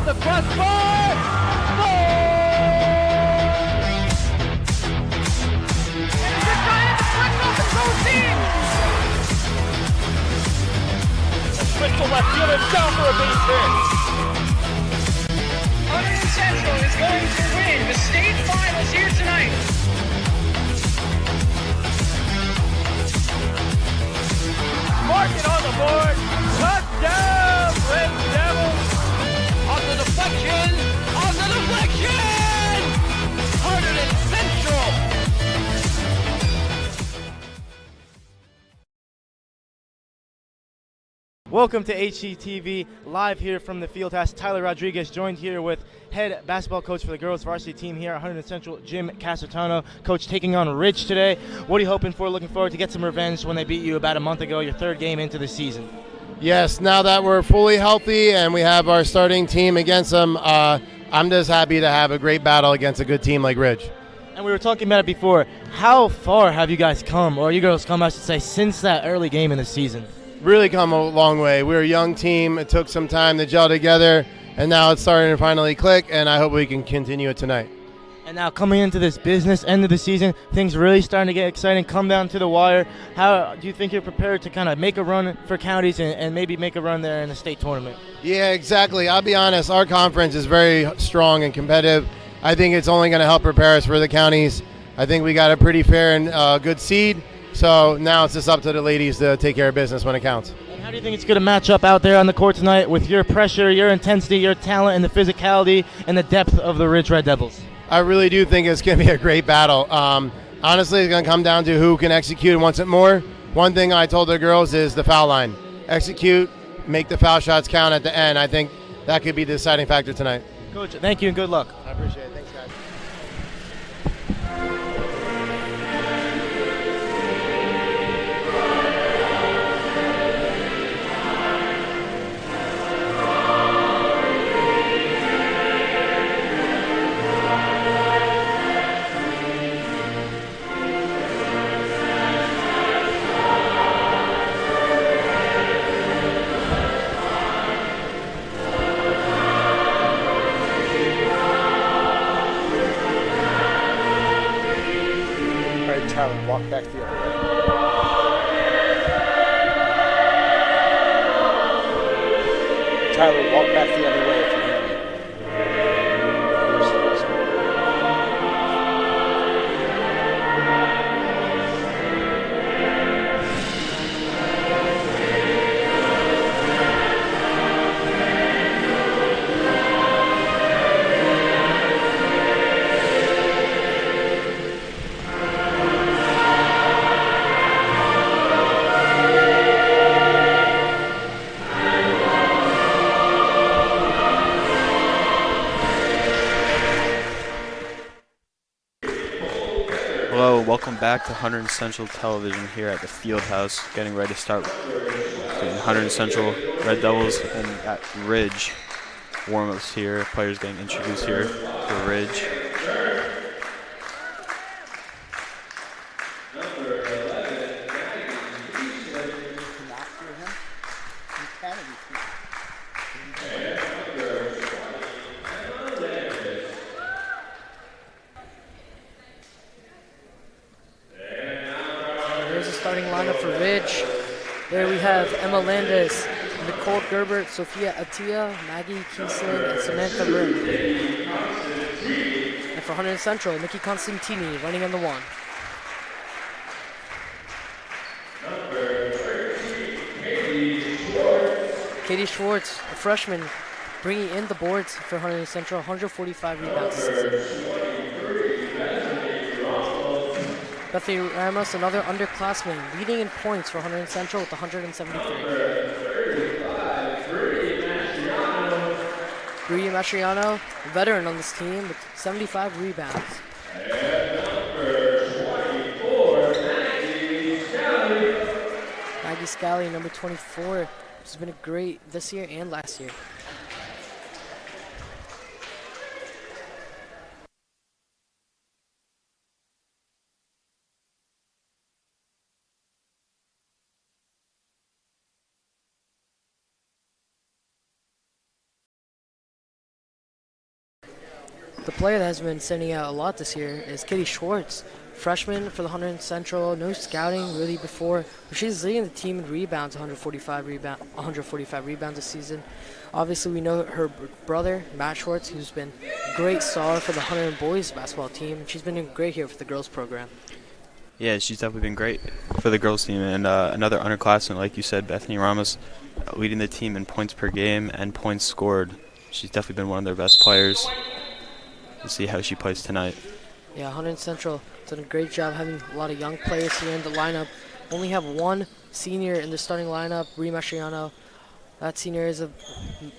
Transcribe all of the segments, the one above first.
the crossbar. Switch to left field and down for a base hit. Hunterdon Central is going to win the state finals here tonight. Mark it on the board. Touchdown, Red Devils. On the deflection. On the deflection. Hunterdon Central. Welcome to HCTV, live here from the Fieldhouse. Tyler Rodriguez joined here with head basketball coach for the girls varsity team here at Hunterdon Central, Jim Casatano. Coach, taking on Ridge today. What are you hoping for? Looking forward to get some revenge when they beat you about a month ago, your third game into the season. Yes, now that we're fully healthy and we have our starting team against them, I'm just happy to have a great battle against a good team like Ridge. And we were talking about it before. How far have you guys come, or you girls come, I should say, since that early game in the season? Really come a long way. We're a young team. It took some time to gel together, and now it's starting to finally click, and I hope we can continue it tonight. And now coming into this business end of the season, things really starting to get exciting, come down to the wire. How do you think you're prepared to kind of make a run for counties and maybe make a run there in the state tournament? Yeah, exactly. I'll be honest, our conference is very strong and competitive. I think it's only going to help prepare us for the counties. I think we got a pretty fair and good seed. So now it's just up to the ladies to take care of business when it counts. And how do you think it's going to match up out there on the court tonight with your pressure, your intensity, your talent, and the physicality and the depth of the Ridge Red Devils? I really do think it's going to be a great battle. Honestly, it's going to come down to who can execute and wants it more. One thing I told the girls is the foul line. Execute, make the foul shots count at the end. I think that could be the deciding factor tonight. Coach, thank you and good luck. I appreciate it. Thanks, guys. Tyler, walk back the other way. Tyler, walk back the other way if you hear me. Hello, welcome back to Hunterdon Central Television here at the Fieldhouse, getting ready to start between Hunterdon Central Red Devils and at Ridge. Warm-ups here, players getting introduced here for Ridge. There's the starting lineup for Ridge. There we have Emma Landis, Nicole Gerbert, Sophia Attia, Maggie Kiesling, and Samantha Rim. And for Hunterdon Central, Nikki Constantini running on the one. Katie Schwartz, a freshman, bringing in the boards for Hunterdon Central, 145 rebounds this season. Bethany Ramos, another underclassman, leading in points for Hunterdon Central with 173. Bree Mastriano, a veteran on this team with 75 rebounds. Maggie Scally, number 24, has been great this year and last year. The player that has been sending out a lot this year is Kitty Schwartz, freshman for the Hunterdon Central. No scouting really before, but she's leading the team in rebounds, 145 rebounds this season. Obviously, we know her brother, Matt Schwartz, who's been a great star for the Hunterdon boys basketball team. She's been doing great here for the girls program. Yeah, she's definitely been great for the girls team. And another underclassman, like you said, Bethany Ramos, leading the team in points per game and points scored. She's definitely been one of their best players. We'll see how she plays tonight. Yeah, Hunterdon Central done a great job having a lot of young players here in the lineup. Only have one senior in the starting lineup, Bree Mastriano. That senior is a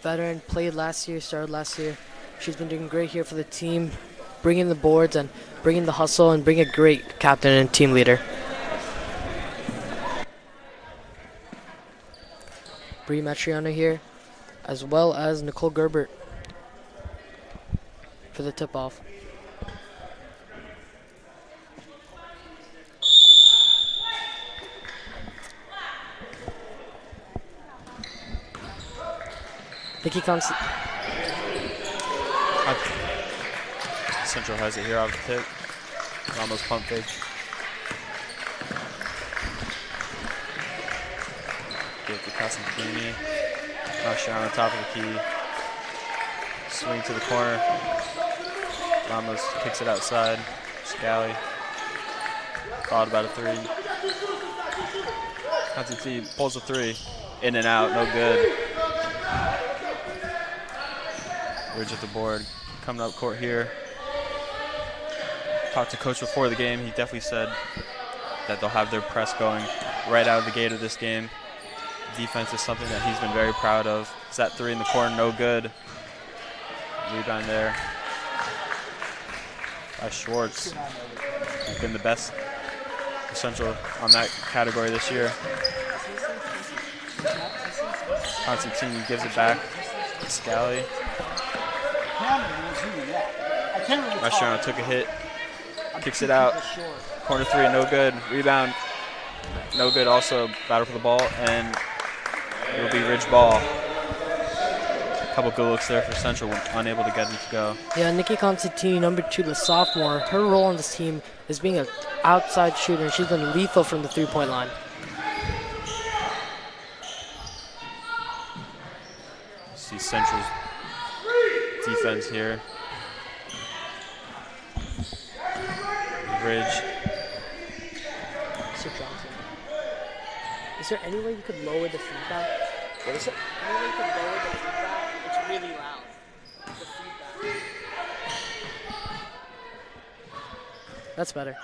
veteran, played last year, started last year. She's been doing great here for the team, bringing the boards and bringing the hustle and being a great captain and team leader. Bree Mastriano here, as well as Nicole Gerbert for the tip-off. Nikki Constantine. Central has it here off the tip. Ramos pump fake. Get to Constantini. Pressure on the top of the key. Swing to the corner. Ramos kicks it outside. Scally. Thought about a three. Constantini pulls a three. In and out, no good. Ridge at the board. Coming up court here. Talked to coach before the game. He definitely said that they'll have their press going right out of the gate of this game. Defense is something that he's been very proud of. It's that three in the corner, no good. Rebound there by Schwartz. He's been the best for Central on that category this year. Constantine gives it back to Scally. Mastriano took a hit. Kicks it out. Corner three, no good. Rebound, no good also. Battle for the ball, and it'll be Ridge ball. A couple good looks there for Central, unable to get him to go. Yeah, Nikki Constantini, number 2, the sophomore. Her role on this team is being an outside shooter, and she's been lethal from the three-point line. See Central's defense here. Ridge. Mr. Johnson, is there any way you could lower the feedback? What is it? Any way you could lower the feedback? It's really loud. The feedback. That's better.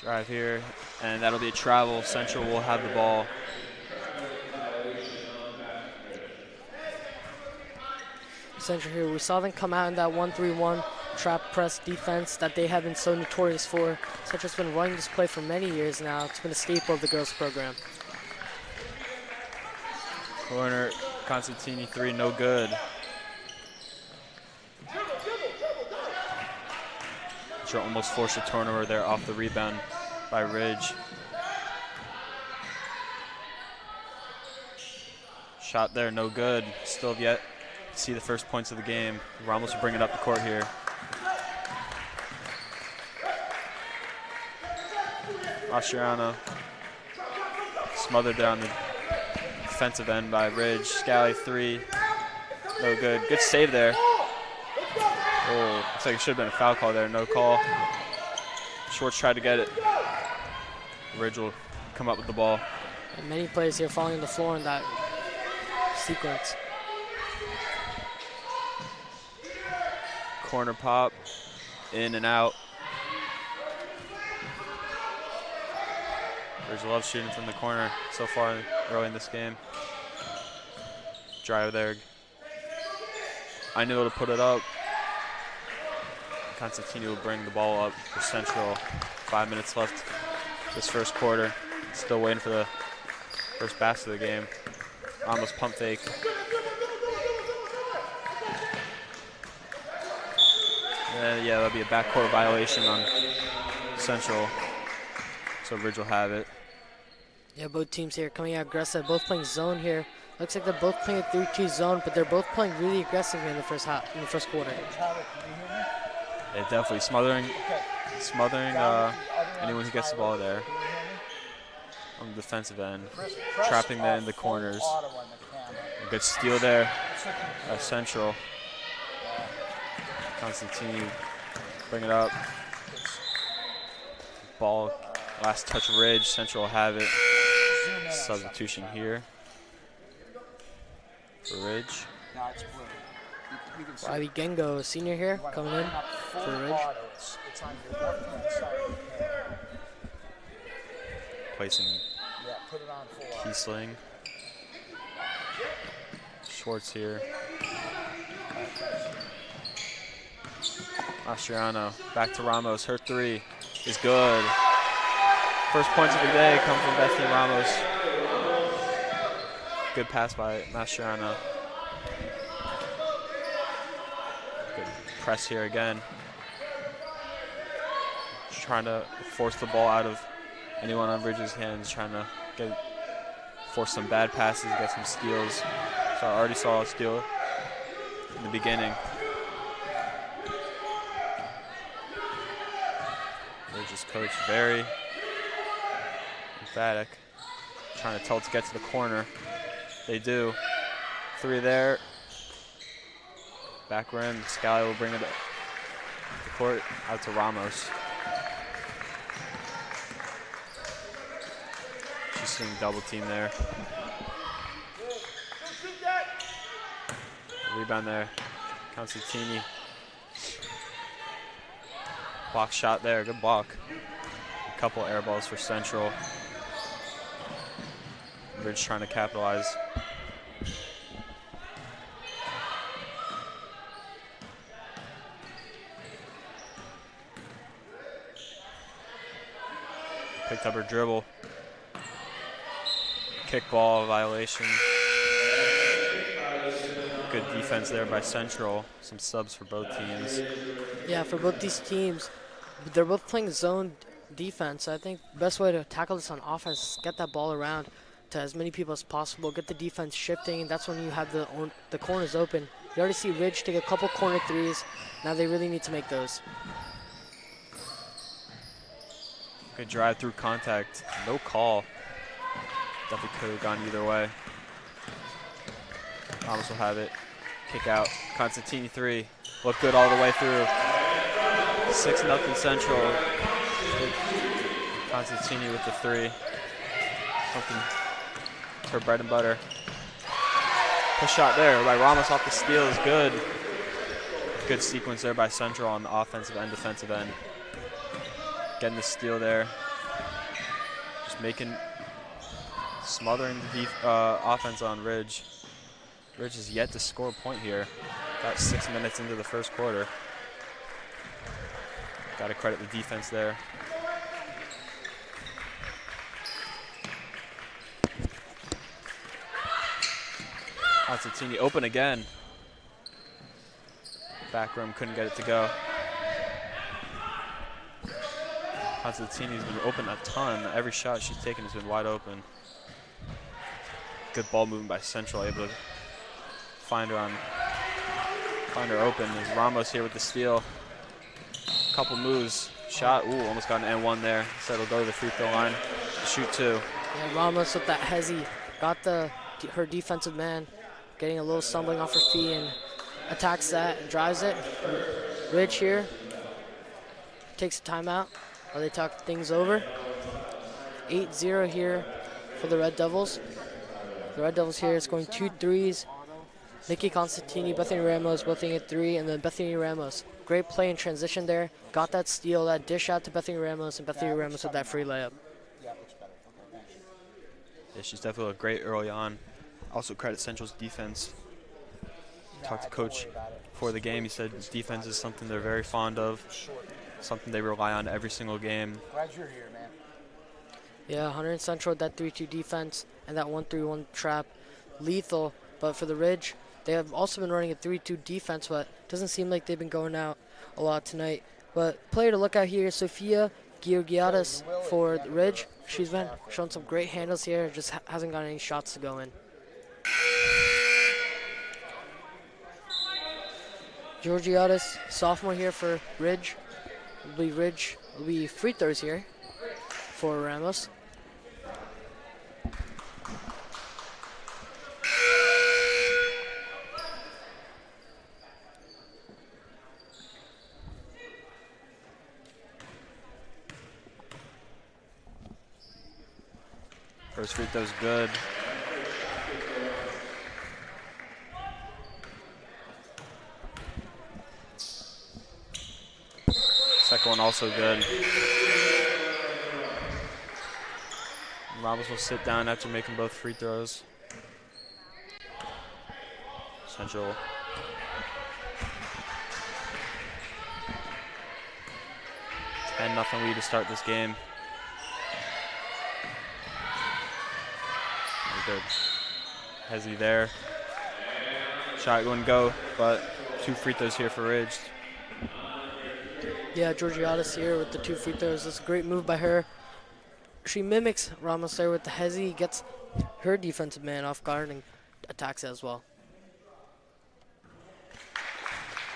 Drive here, and that'll be a travel. Central will have the ball. Central here, we saw them come out in that 1-3-1 trap press defense that they have been so notorious for. Central's been running this play for many years now. It's been a staple of the girls program. Corner, Constantini three, no good. Central almost forced a turnover there off the rebound by Ridge. Shot there, no good. Still have yet to see the first points of the game. Ramos will bring it up the court here. Mastriano smothered there on the defensive end by Ridge. Scally three, no good. Good save there. Oh, looks like it should have been a foul call there. No call. Schwartz tried to get it. Ridge will come up with the ball. And many players here falling on the floor in that sequence. Corner pop, in and out. Ridge loves shooting from the corner so far early in this game. Drive there. I knew to put it up. Constantini will bring the ball up for Central. 5 minutes left this first quarter. Still waiting for the first basket of the game. Almost pump fake. Yeah, that'll be a backcourt violation on Central. So Ridge will have it. Yeah, both teams here coming out aggressive, both playing zone here. Looks like they're both playing a 3-2 zone, but they're both playing really aggressively in the first quarter. They're definitely smothering anyone who gets the ball there on the defensive end, trapping them in the corners. A good steal there at Central. Constantini bring it up. Ball, last touch Ridge. Central will have it. Substitution here for Ridge. Riley Gengo, a senior here, coming in for Ridge. Placing Kiesling. Schwartz here. Mastriano back to Ramos. Her three is good. First points of the day come from Bethany Ramos. Good pass by Mastriano. Good press here again. Just trying to force the ball out of anyone on Ridge's hands, trying to force some bad passes, get some steals. So I already saw a steal in the beginning. Ridge's coach very emphatic, trying to tell it to get to the corner. They do. Three there. Back rim. Scally will bring it up the court out to Ramos. She's seeing double team there. Rebound there. Constantini. Block shot there. Good block. A couple air balls for Central. Ridge trying to capitalize. Picked up her dribble. Kick ball violation. Good defense there by Central. Some subs for both teams. Yeah, for both these teams, they're both playing zone defense. I think the best way to tackle this on offense is get that ball around to as many people as possible, get the defense shifting, and that's when you have the corners open. You already see Ridge take a couple corner threes. Now they really need to make those. Good drive through contact. No call. Definitely could have gone either way. Thomas will have it. Kick out. Constantini three. Look good all the way through. 6-0 Central. Constantini with the three. Something her bread and butter. Push shot there by Ramos off the steal is good. Good sequence there by Central on the offensive and defensive end. Getting the steal there. Just smothering the offense on Ridge. Ridge is yet to score a point here. About 6 minutes into the first quarter. Got to credit the defense there. Constantini open again. Back room couldn't get it to go. Constantini's been open a ton. Every shot she's taken has been wide open. Good ball movement by Central, able to find her open. There's Ramos here with the steal. Couple moves. Shot, ooh, almost got an N1 there. So it'll go to the free throw line. Shoot two. Yeah, Ramos with that hezzy got her defensive man getting a little stumbling off her feet and attacks that and drives it. Ridge here takes a timeout while they talk things over. 8-0 here for the Red Devils. The Red Devils here is scoring 2 threes. Nikki Constantini, Bethany Ramos both hitting a three, and then Bethany Ramos. Great play in transition there. Got that steal, that dish out to Bethany Ramos, and Bethany Ramos with that free layup. Yeah, she's definitely looked great early on. Also credit Central's defense. Talked to Coach before the game. He said defense is something they're very fond of, something they rely on every single game. Glad you're here, man. Yeah, Hunterdon Central, that 3-2 defense and that 1-3-1 trap, lethal. But for the Ridge, they have also been running a 3-2 defense, but it doesn't seem like they've been going out a lot tonight. But player to look out here is Sofia Georgiadis for the Ridge. She's been showing some great handles here, just hasn't got any shots to go in. Georgiadis, sophomore here for Ridge. Ridge will be free throws here for Ramos. First free throw's good. Second one also good. Ramos will sit down after making both free throws. Central. Nothing lead to start this game. Good. Hezzy there. Shot wouldn't go, but 2 free throws here for Ridge. Yeah, Georgiadis here with the 2 free throws. That's a great move by her. She mimics Ramos there with the Hezzy, gets her defensive man off guard and attacks it as well.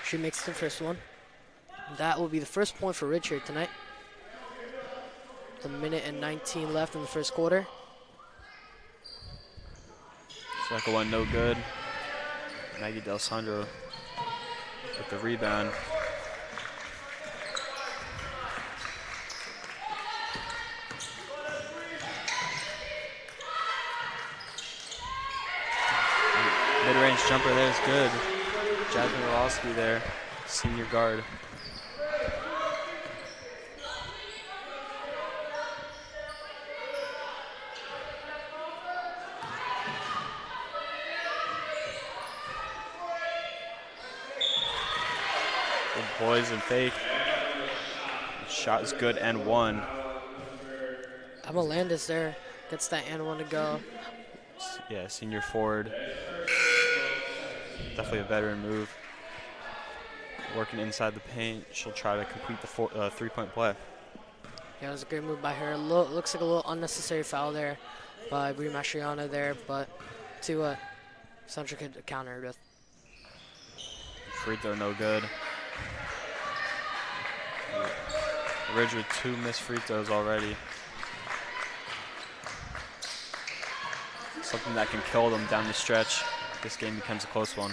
She makes the first one. That will be the first point for Ridge here tonight. The 1:19 left in the first quarter. Second one no good. Maggie D'Alessandro with the rebound. Mid-range jumper there is good. Jasmine Rowalski there, senior guard. Good poise and fake. Shot is good and one. Emma Landis there gets that and one to go. Yeah, senior forward. Definitely a veteran move. Working inside the paint, she'll try to complete the 3-point play. Yeah, it was a great move by her. Looks like a little unnecessary foul there by Brie Mastriana there, but to Central could counter it with. Free throw no good. Ridge with 2 missed free throws already. Something that can kill them down the stretch. This game becomes a close one.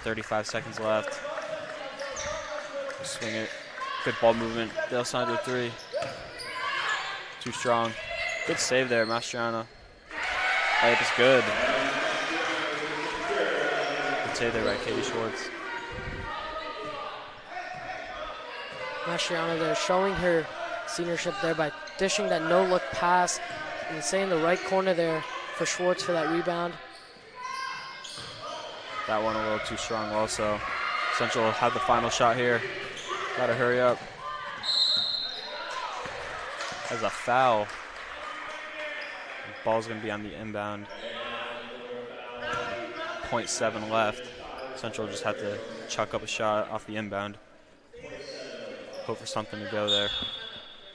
35 seconds left. Swing it. Good ball movement. D'Alessandro 3. Too strong. Good save there, Mastriana. Layup is good. Good save there by Katie Schwartz. Mastriana there showing her seniorship there by dishing that no-look pass and staying in the right corner there for Schwartz for that rebound. That one a little too strong also. Central had the final shot here. Gotta hurry up. As a foul. The ball's gonna be on the inbound. 0.7 left. Central just had to chuck up a shot off the inbound. Hope for something to go there.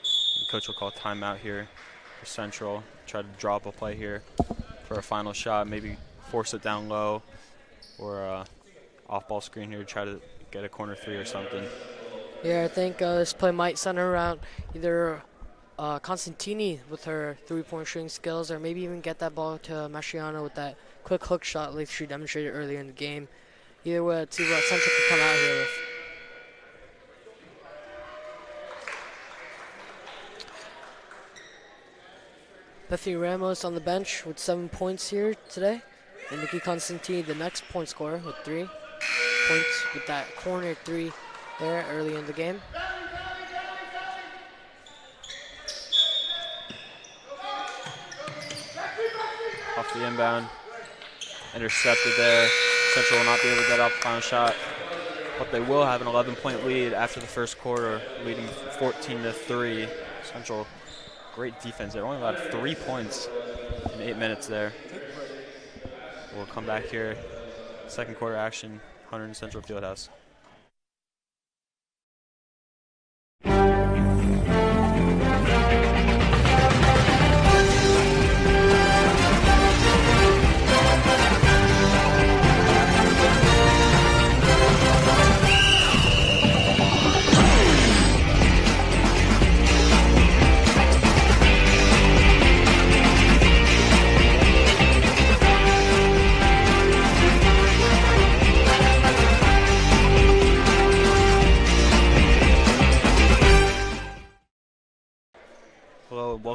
The coach will call timeout here for Central. Try to draw up a play here for a final shot. Maybe force it down low or off-ball screen here. Try to get a corner 3 or something. Yeah, I think this play might center around either Constantini with her 3-point shooting skills, or maybe even get that ball to Mastriana with that quick hook shot like she demonstrated earlier in the game. Either way, let's see what Central could come out here with. Bethany Ramos on the bench with 7 points here today. And Nikki Constantini, the next point scorer, with 3 points with that corner 3 there early in the game. Off the inbound. Intercepted there. Central will not be able to get off the final shot. But they will have an 11-point lead after the first quarter, leading 14-3. Central, great defense. They only allowed 3 points in 8 minutes there. We'll come back here. Second quarter action, Hunterdon Central Fieldhouse.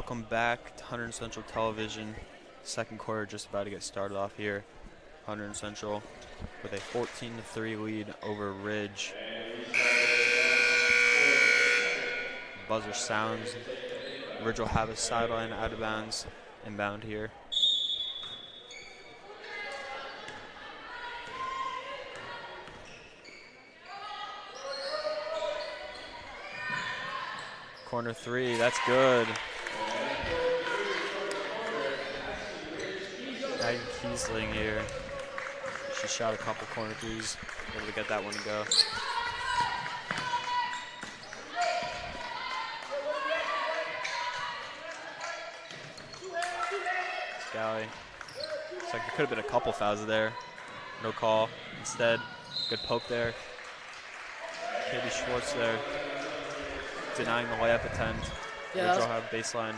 Welcome back to Hunterdon Central Television. Second quarter just about to get started off here. Hunterdon Central with a 14-3 lead over Ridge. Buzzer sounds. Ridge will have a sideline out of bounds, inbound here. Corner three, that's good. Maggie Kiesling here. She shot a couple corner threes, able to get that one to go. Scally. Looks like there could have been a couple fouls there. No call. Instead, good poke there. Katie Schwartz there, denying the layup attempt. Yeah, Ridge will have baseline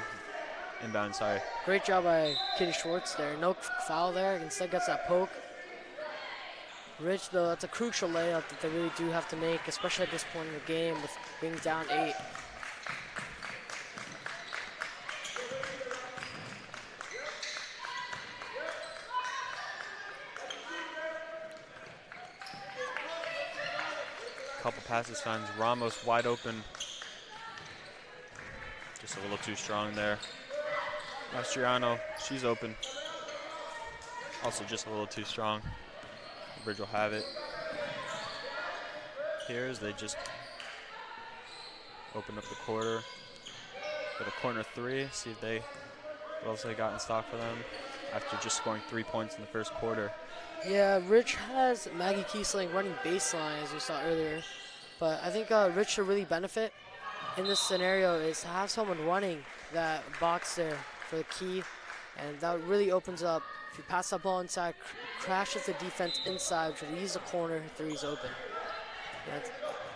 inbound, sorry. Great job by Katie Schwartz there. No foul there. Instead gets that poke. Ridge, though, that's a crucial layup that they really do have to make, especially at this point in the game with being down 8. Couple passes finds Ramos wide open. Just a little too strong there. Mastriano, she's open. Also just a little too strong. Bridge will have it. Here as they just open up the quarter. Go to corner three, see if they, what else they got in stock for them after just scoring 3 points in the first quarter. Yeah, Ridge has Maggie Kiesling running baseline, as we saw earlier. But I think Ridge should really benefit in this scenario is to have someone running that box there for the key. And that really opens up. If you pass that ball inside, crashes the defense inside, which leaves the corner, three's open.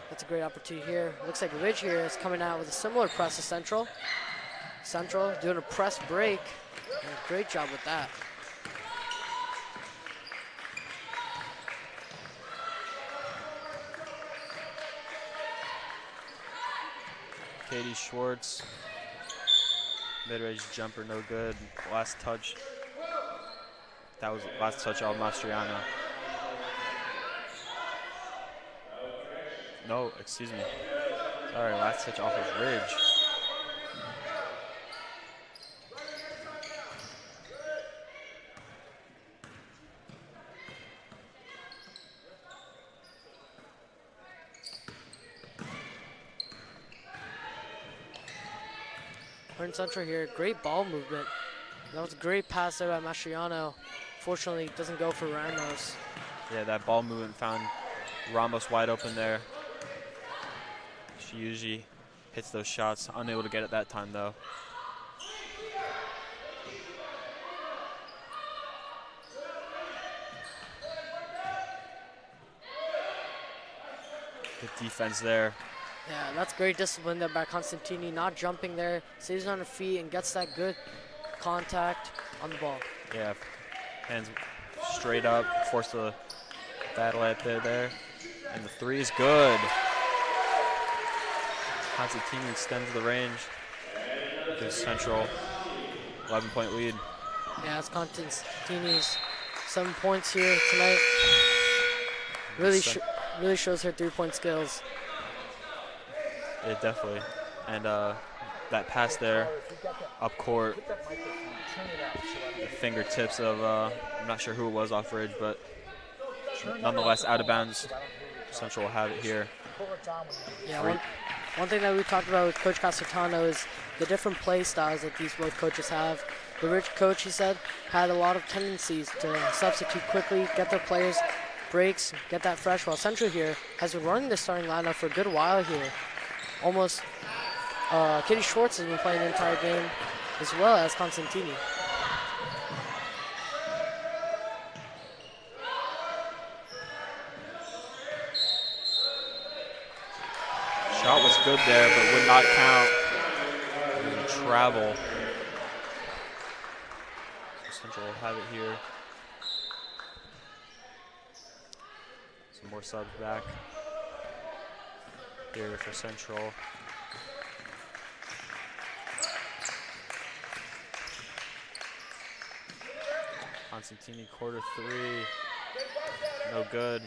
That's a great opportunity here. Looks like Ridge here is coming out with a similar press to Central. Central doing a press break. And a great job with that. Katie Schwartz, mid-range jumper, no good. Last touch, that was last touch on Mastriano. No, excuse me. Sorry, last touch off of Ridge. Hunterdon Central here, great ball movement. That was a great pass there by Mastriano. Fortunately, it doesn't go for Ramos. Yeah, that ball movement found Ramos wide open there. She usually hits those shots, unable to get it that time though. Good defense there. Yeah, that's great discipline there by Constantini, not jumping there, stays on her feet and gets that good contact on the ball. Yeah, hands straight up, force the battle at there. And the three is good. Constantini extends the range. Gives Central 11-point lead. Yeah, it's Constantini's 7 points here tonight. Really shows her three-point skills. Yeah, definitely. And that pass there, up court, the fingertips of, I'm not sure who it was off Ridge, but nonetheless out of bounds. Central will have it here. Yeah, one thing that we talked about with Coach Casertano is the different play styles that these both coaches have. The Ridge coach, he said, had a lot of tendencies to substitute quickly, get their players breaks, get that fresh, while Central here has been running the starting lineup for a good while here. Almost, Katie Schwartz has been playing the entire game, as well as Constantini. Shot was good there, but would not count. It was a travel. So Central will have it here. Some more subs back here for Central. Constantini, quarter 3, no good.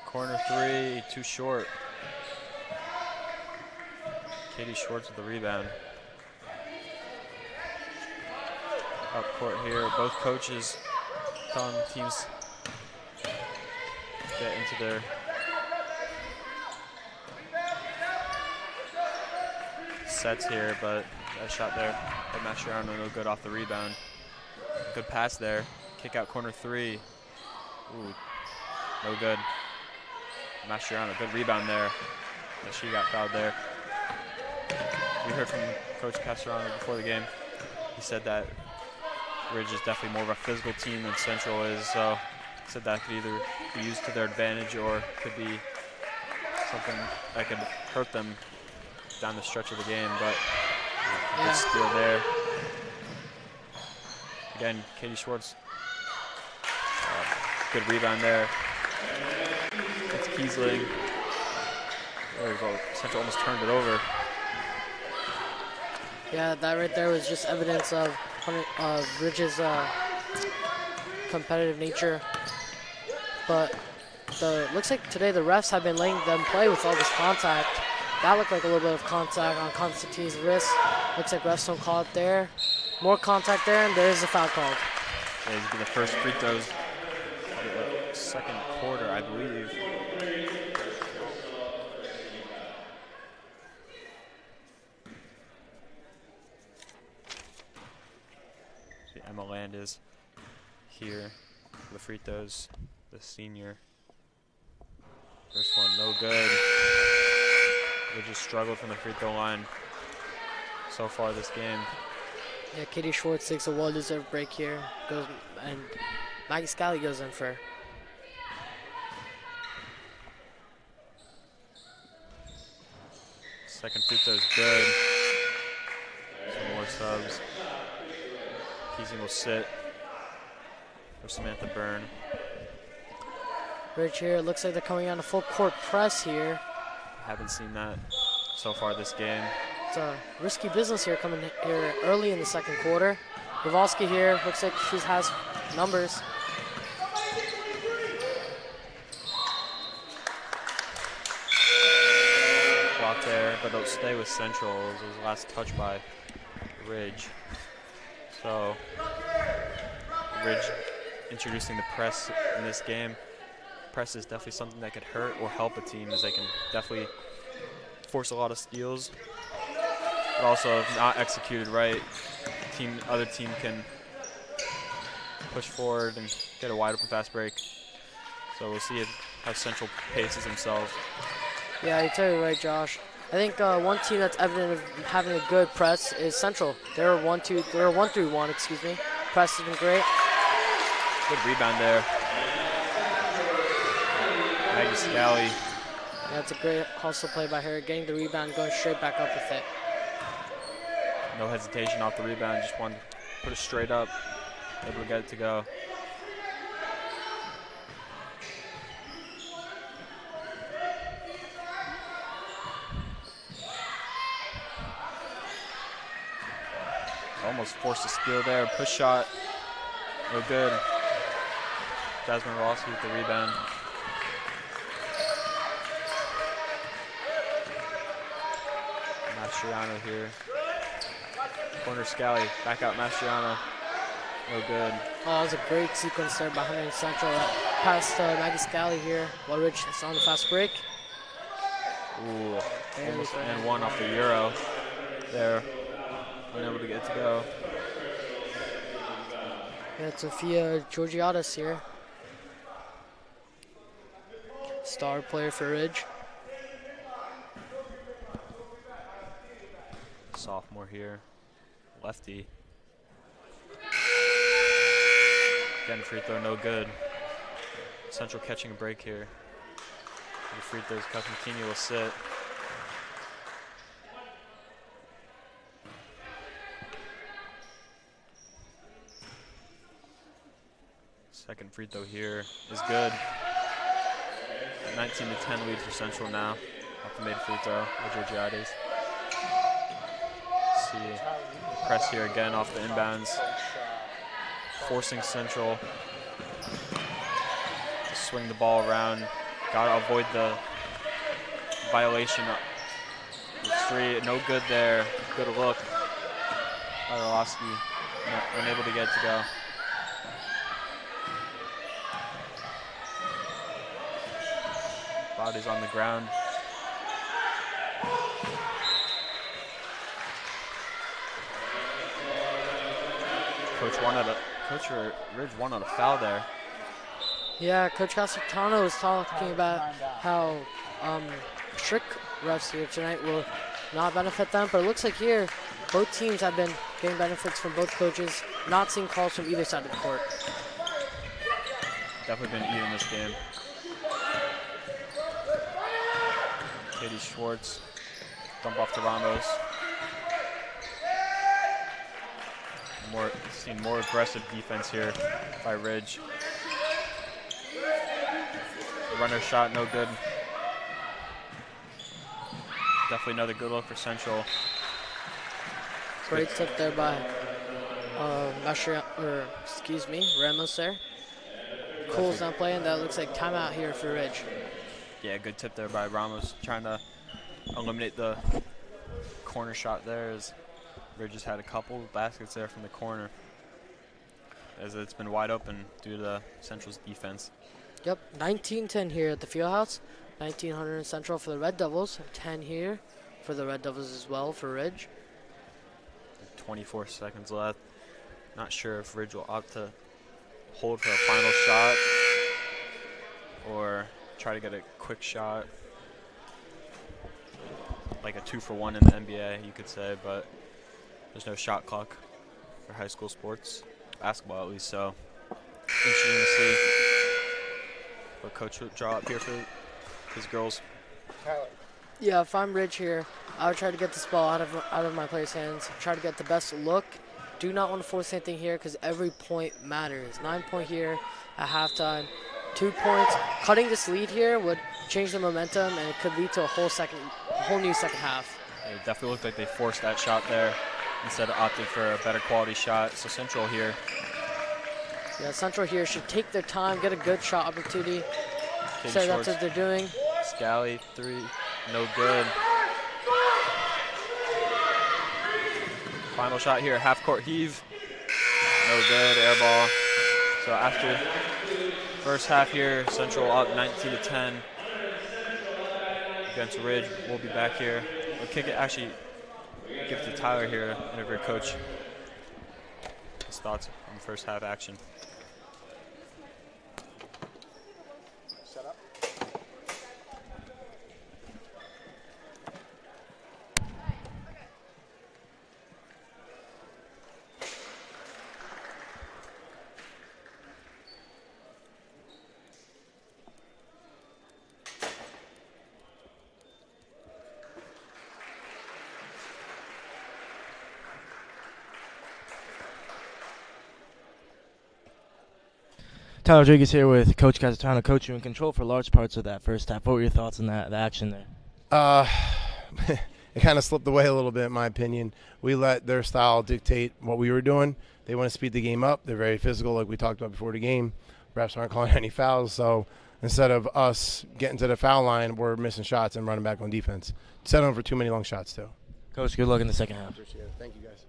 Corner 3, too short. Katie Schwartz with the rebound. Up court here, both coaches telling teams get into their sets here, but that shot there by Mastriano, no good off the rebound. Good pass there, kick out corner 3. Ooh, no good. Mastriano, good rebound there. But she got fouled there. We heard from Coach Castrano before the game. He said that Ridge is definitely more of a physical team than Central is, so he said that could either be used to their advantage or could be something that could hurt them down the stretch of the game, but good steal there. Again, Katie Schwartz, good rebound there. It's Kiesling. There we go. Central almost turned it over. Yeah, that right there was just evidence of Ridge's competitive nature. But looks like today the refs have been letting them play with all this contact. That looked like a little bit of contact on Constantine's wrist. Looks like refs don't call it there. More contact there, and there is a foul called. Yeah, these will be the first free throws of the second quarter, I believe. See, Emma Land is here for the free throws, the senior. First one, no good. They just struggled from the free throw line so far this game. Yeah, Katie Schwartz takes a well-deserved break here. And Maggie Scally goes in for. Second free throw is good. Some more subs. Keesing will sit for Samantha Byrne. Ridge here, looks like they're coming on a full court press here. Haven't seen that so far this game. It's a risky business here coming here early in the second quarter. Gravoski here, looks like she has numbers. Block there, but they'll stay with Central. It was his last touch by Ridge. So, Ridge introducing the press in this game. Press is definitely something that could hurt or help a team, as they can definitely force a lot of steals. But also, if not executed right, other team can push forward and get a wide open fast break. So we'll see how Central paces themselves. Yeah, you're totally right, Josh. I think one team that's evident of having a good press is Central. They're 1-3-1, excuse me. Press has been great. Good rebound there. Maggie Scally. That's a great hustle play by her, getting the rebound, going straight back up with it. No hesitation off the rebound, just wanted to put it straight up, able to get it to go. Almost forced a steal there, push shot, no good. Jasmine Ross with the rebound. Mastriano here. Corner Scally, back out Mastriano. No good. Oh, that was a great sequence there by Hunterdon Central. Past Maggie Scally here, while Rich is on the fast break. Ooh, almost and one off the Euro there. Unable to get it to go. Yeah, Sophia Georgiadis here. Star player for Ridge. Sophomore here. Lefty. Again, free throw, no good. Central catching a break here. The free throws, Constantini will sit. Second free free throw here is good. 19-10 lead for Central now. Off the made free throw by Georgiades. See the press here again off the inbounds. Forcing Central to swing the ball around. Gotta avoid the violation. The three, no good there. Good look. Arlovsky unable to get it to go. Body's on the ground. Coach Ridge wanted a foul there. Yeah, Coach Casatano was talking about how strict refs here tonight will not benefit them, but it looks like here both teams have been getting benefits from both coaches, not seeing calls from either side of the court. Definitely been even this game. Katie Schwartz, dump off to Ramos. Seen more aggressive defense here by Ridge. Runner shot, no good. Definitely another good look for Central. Great tip there by Ramos there. Cools down play, and that looks like timeout here for Ridge. Yeah, good tip there by Ramos, trying to eliminate the corner shot there, as Ridge has had a couple baskets there from the corner, as it's been wide open due to Central's defense. Yep, 19-10 here at the Fieldhouse. 1900 Central for the Red Devils. 10 here for the Red Devils as well for Ridge. 24 seconds left. Not sure if Ridge will opt to hold for a final shot or try to get a quick shot, like a 2-for-1 in the NBA, you could say, but there's no shot clock for high school sports, basketball at least, so interesting to see what coach would draw up here for his girls. Yeah, if I'm Ridge here, I would try to get this ball out of my players' hands, try to get the best look. Do not want to force anything here because every point matters. 9-point here at halftime. 2 points. Cutting this lead here would change the momentum, and it could lead to a whole new second half. It definitely looked like they forced that shot there instead of opting for a better quality shot. So Central here. Yeah, Central here should take their time, get a good shot opportunity. So that's what they're doing. Scally, three, no good. Final shot here, half court heave. No good, air ball. So after first half here, Central up 19-10 against Ridge. We'll be back here. We'll kick it, actually give it to Tyler here, interview coach. His thoughts on the first half action. Tyler Rodriguez here with Coach Casatano. Coach, you in control for large parts of that first half. What were your thoughts on the action there? It kind of slipped away a little bit, in my opinion. We let their style dictate what we were doing. They want to speed the game up. They're very physical, like we talked about before the game. Refs aren't calling any fouls, so instead of us getting to the foul line, we're missing shots and running back on defense. Settling for too many long shots, too. Coach, good luck in the second half. Appreciate it. Thank you, guys.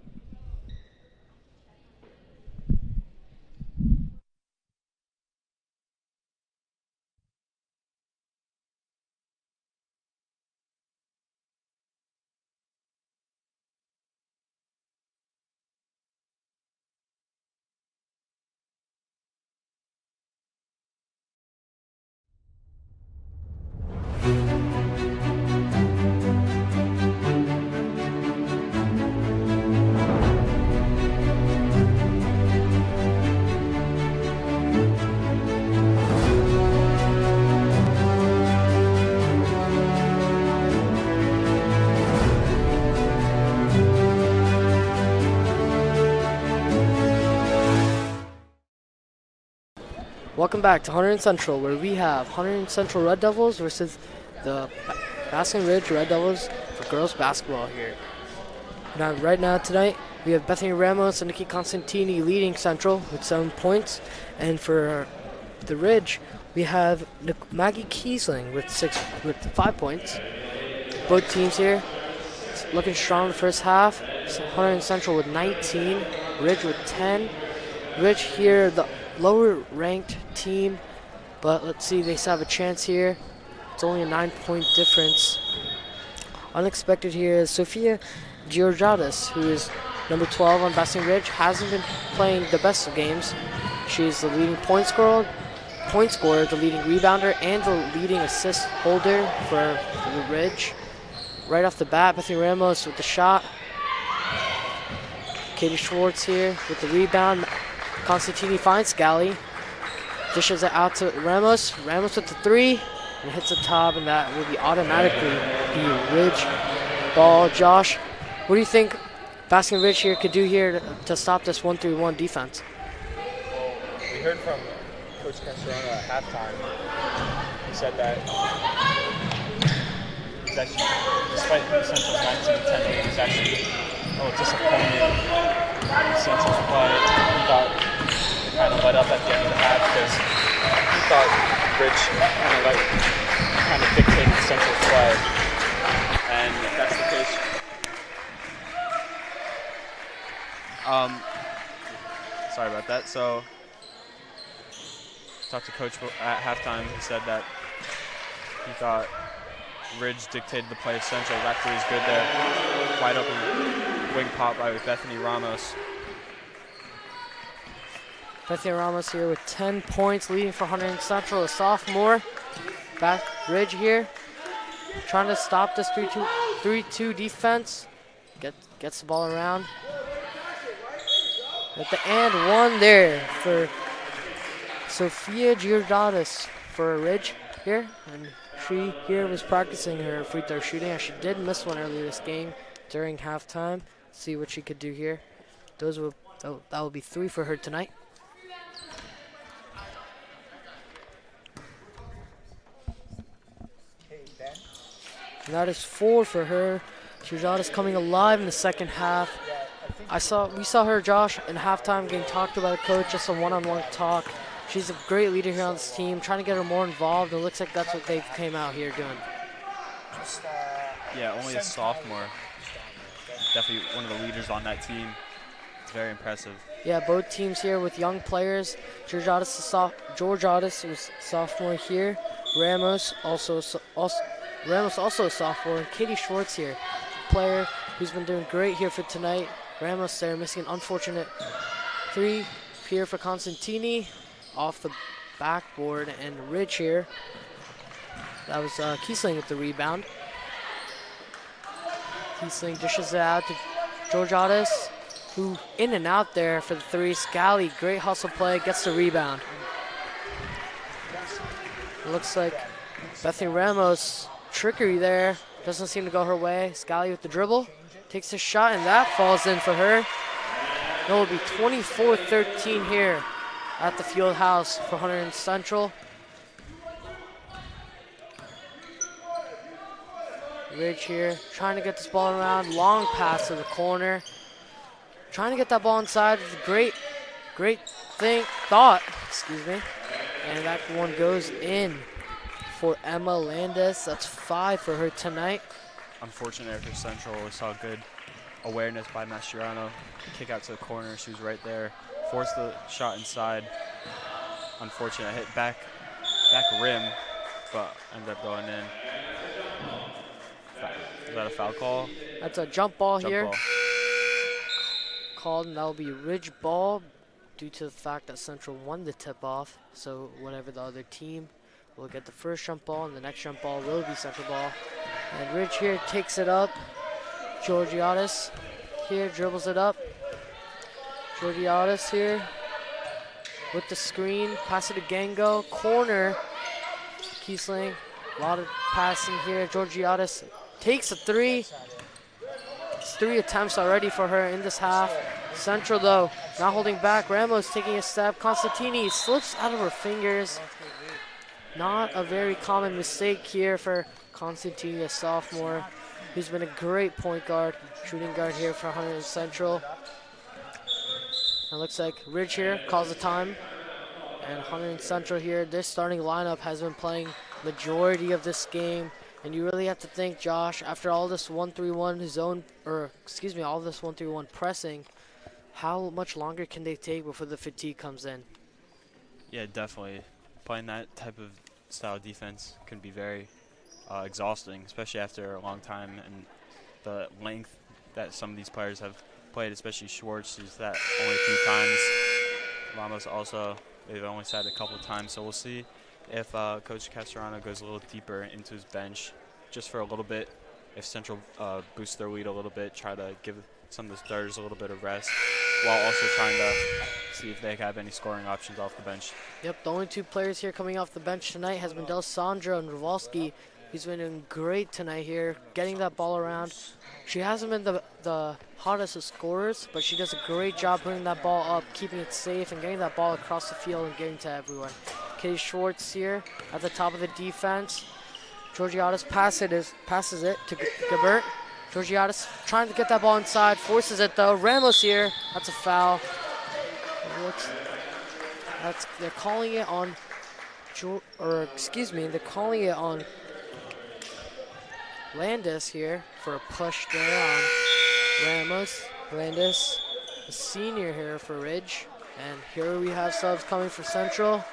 Welcome back to Hunterdon Central, where we have Hunterdon Central Red Devils versus the Basking Ridge Red Devils for girls basketball here. Now, right now tonight, we have Bethany Ramos and Nikki Constantini leading Central with 7 points, and for the Ridge, we have Maggie Kiesling with 5 points. Both teams here looking strong in the first half. Hunterdon Central with 19, Ridge with 10. Ridge here, the lower ranked team, but let's see, they still have a chance here. It's only a 9-point difference. Unexpected here is Sophia Georgiadis, who is number 12 on Basking Ridge, hasn't been playing the best of games. She's the leading point scorer, the leading rebounder, and the leading assist holder for the Ridge. Right off the bat, Bethany Ramos with the shot. Katie Schwartz here with the rebound. Constantini finds Scally. Dishes it out to Ramos. Ramos with the three. And hits the top, and that will be automatically the Ridge ball. Josh, what do you think Basking Ridge here could do here to stop this 1-3-1 defense? Well, we heard from Coach Castrona at halftime. He said that he's actually, despite the Central's 19-10 lead, he's actually a little disappointed in Central's play. He thought they kind of let up at the end of the half because he thought Ridge kind of dictated Central's play. And if that's the case, sorry about that. So, talked to Coach at halftime. He said that he thought Ridge dictated the play of Central. That three is good there. Wide open wing pop by Bethany Ramos. Bethany Ramos here with 10 points, leading for Hunterdon Central, a sophomore. Back Ridge here, trying to stop this 3-2 defense. Gets the ball around. At the end, one there for Sophia Giordadis for Ridge here. And she here was practicing her free throw shooting, and she did miss one earlier this game during halftime. See what she could do here. That will be 3 for her tonight. And that is 4 for her. Giordadis coming alive in the second half. We saw her, Josh, in halftime getting talked to by the coach, just a one-on-one talk. She's a great leader here on this team, trying to get her more involved. It looks like that's what they came out here doing. Yeah, only a sophomore. Definitely one of the leaders on that team. It's very impressive. Yeah, both teams here with young players. Georgiadis was sophomore here. Ramos also a sophomore. And Katie Schwartz here, player who's been doing great here for tonight. Ramos there missing an unfortunate 3 here for Constantini off the backboard, and Ridge here. That was Kiesling with the rebound. Kiesling dishes it out to Georgiadis, who in and out there for the 3. Scally, great hustle play, gets the rebound. It looks like Bethany Ramos, trickery there, doesn't seem to go her way. Scally with the dribble, takes a shot, and that falls in for her. It will be 24-13 here at the field house for Hunterdon Central. Ridge here, trying to get this ball around. Long pass to the corner. Trying to get that ball inside. Great thought. And that one goes in for Emma Landis. That's 5 for her tonight. Unfortunate for Central. We saw good awareness by Mastriano. Kick out to the corner. She was right there. Forced the shot inside. Unfortunate. Hit back rim, but ended up going in. Is that a foul call? That's a jump ball here. Ball. Called, and that will be Ridge ball due to the fact that Central won the tip-off. So whatever the other team will get the first jump ball, and the next jump ball will be Central ball. And Ridge here takes it up. Georgiadis here dribbles it up. Georgiadis here with the screen. Pass it to Gango. Corner. Kiesling. A lot of passing here. Georgiadis takes a 3. It's 3 attempts already for her in this half. Central, though, not holding back. Ramos taking a step. Constantini slips out of her fingers. Not a very common mistake here for Constantini, a sophomore, who's been a great point guard, shooting guard here for Hunterdon Central. It looks like Ridge here calls the time. And Hunterdon Central here, this starting lineup has been playing majority of this game. And you really have to think, Josh, after all this 1-3-1 zone, or excuse me, all this 1-3-1 pressing, how much longer can they take before the fatigue comes in? Yeah, definitely. Playing that type of style of defense can be very exhausting, especially after a long time, and the length that some of these players have played, especially Schwartz, who's that only a few times. Ramos also, they've only sat a couple of times, so we'll see if Coach Castellano goes a little deeper into his bench just for a little bit. If Central boosts their lead a little bit, try to give some of the starters a little bit of rest, while also trying to see if they have any scoring options off the bench. Yep, the only two players here coming off the bench tonight has been Del Sandro and Rowalski. He's been doing great tonight here, getting that ball around. She hasn't been the hottest of scorers, but she does a great job putting that ball up, keeping it safe, and getting that ball across the field and getting to everyone. Katie Schwartz here at the top of the defense. Georgiadis passes it to Gabert. Georgiadis trying to get that ball inside, forces it though. Ramos here, that's a foul. They're calling it on, they're calling it on Landis here for a push there on Ramos. Landis, a senior here for Ridge. And here we have subs coming for Central.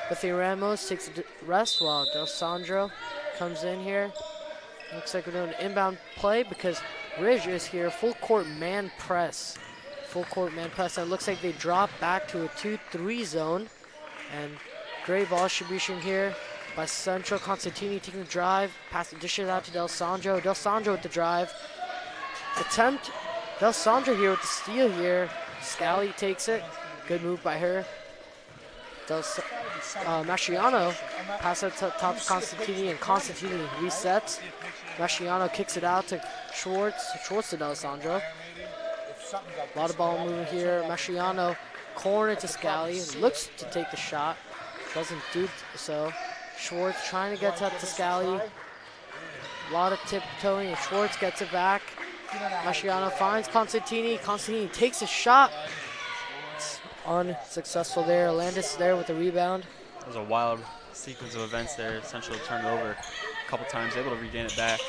Bethany Ramos takes a rest while Del Sandro comes in here. Looks like we're doing an inbound play because Ridge is here. Full court man press. Full court man press. And it looks like they drop back to a 2-3 zone. And great ball distribution here by Central. Constantini taking the drive. Pass the dishes out to Del Sandro. Del Sandro with the drive. Attempt. Del Sandro here with the steal here. Scally takes it. Good move by her. Masciano passes it to top Constantini, and Constantini resets. Masciano kicks it out to Schwartz. Schwartz to D'Alessandro. A lot of ball movement here. Masciano corner to Scally. Looks to take the shot. Doesn't do so. Schwartz trying to get to Scally. A lot of tiptoeing, and Schwartz gets it back. Masciano finds Constantini. Constantini takes a shot. It's unsuccessful there. Landis there with the rebound. It was a wild sequence of events there. Essentially turned it over a couple times, able to regain it back.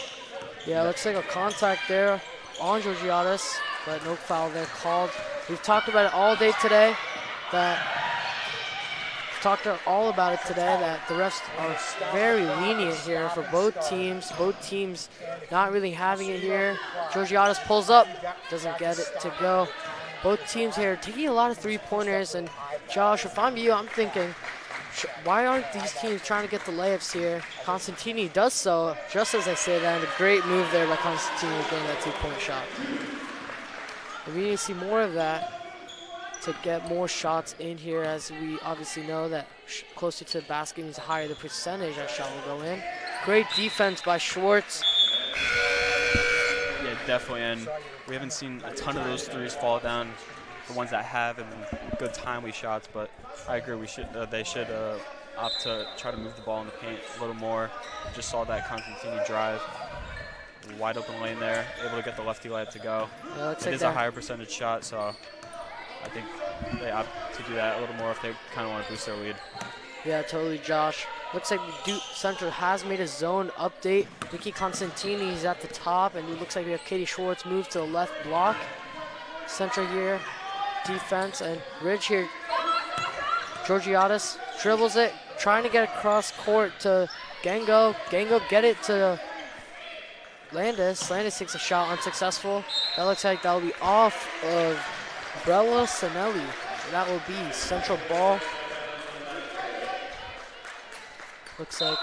Yeah, looks like a contact there on Georgiadis, but no foul there called. We've talked about it all day today. That the refs are very lenient here for both teams. Both teams not really having it here. Georgiadis pulls up, doesn't get it to go. Both teams here taking a lot of three-pointers, and Josh, if I'm you, I'm thinking, why aren't these teams trying to get the layups here? Constantini does so, just as I say that, and a great move there by Constantini getting that two-point shot. And we need to see more of that to get more shots in here, as we obviously know that closer to the basket means the higher the percentage that shot will go in. Great defense by Schwartz. Yeah, definitely, and we haven't seen a ton of those threes fall down. The ones that have, and good timely shots, but I agree they should opt to try to move the ball in the paint a little more. Just saw that Constantini drive. Wide open lane there, able to get the lefty layup to go. Yeah, it is a higher percentage shot, so I think they opt to do that a little more if they kind of want to boost their lead. Yeah, totally, Josh. Looks like Central has made a zone update. Nikki Constantini is at the top, and it looks like we have Katie Schwartz move to the left block. Central here, defense, and Ridge here. Georgiadis dribbles it, trying to get across court to Gango. Gango get it to Landis. Landis takes a shot, unsuccessful. That looks like that will be off of Brella Sinelli. That will be Central ball. Looks like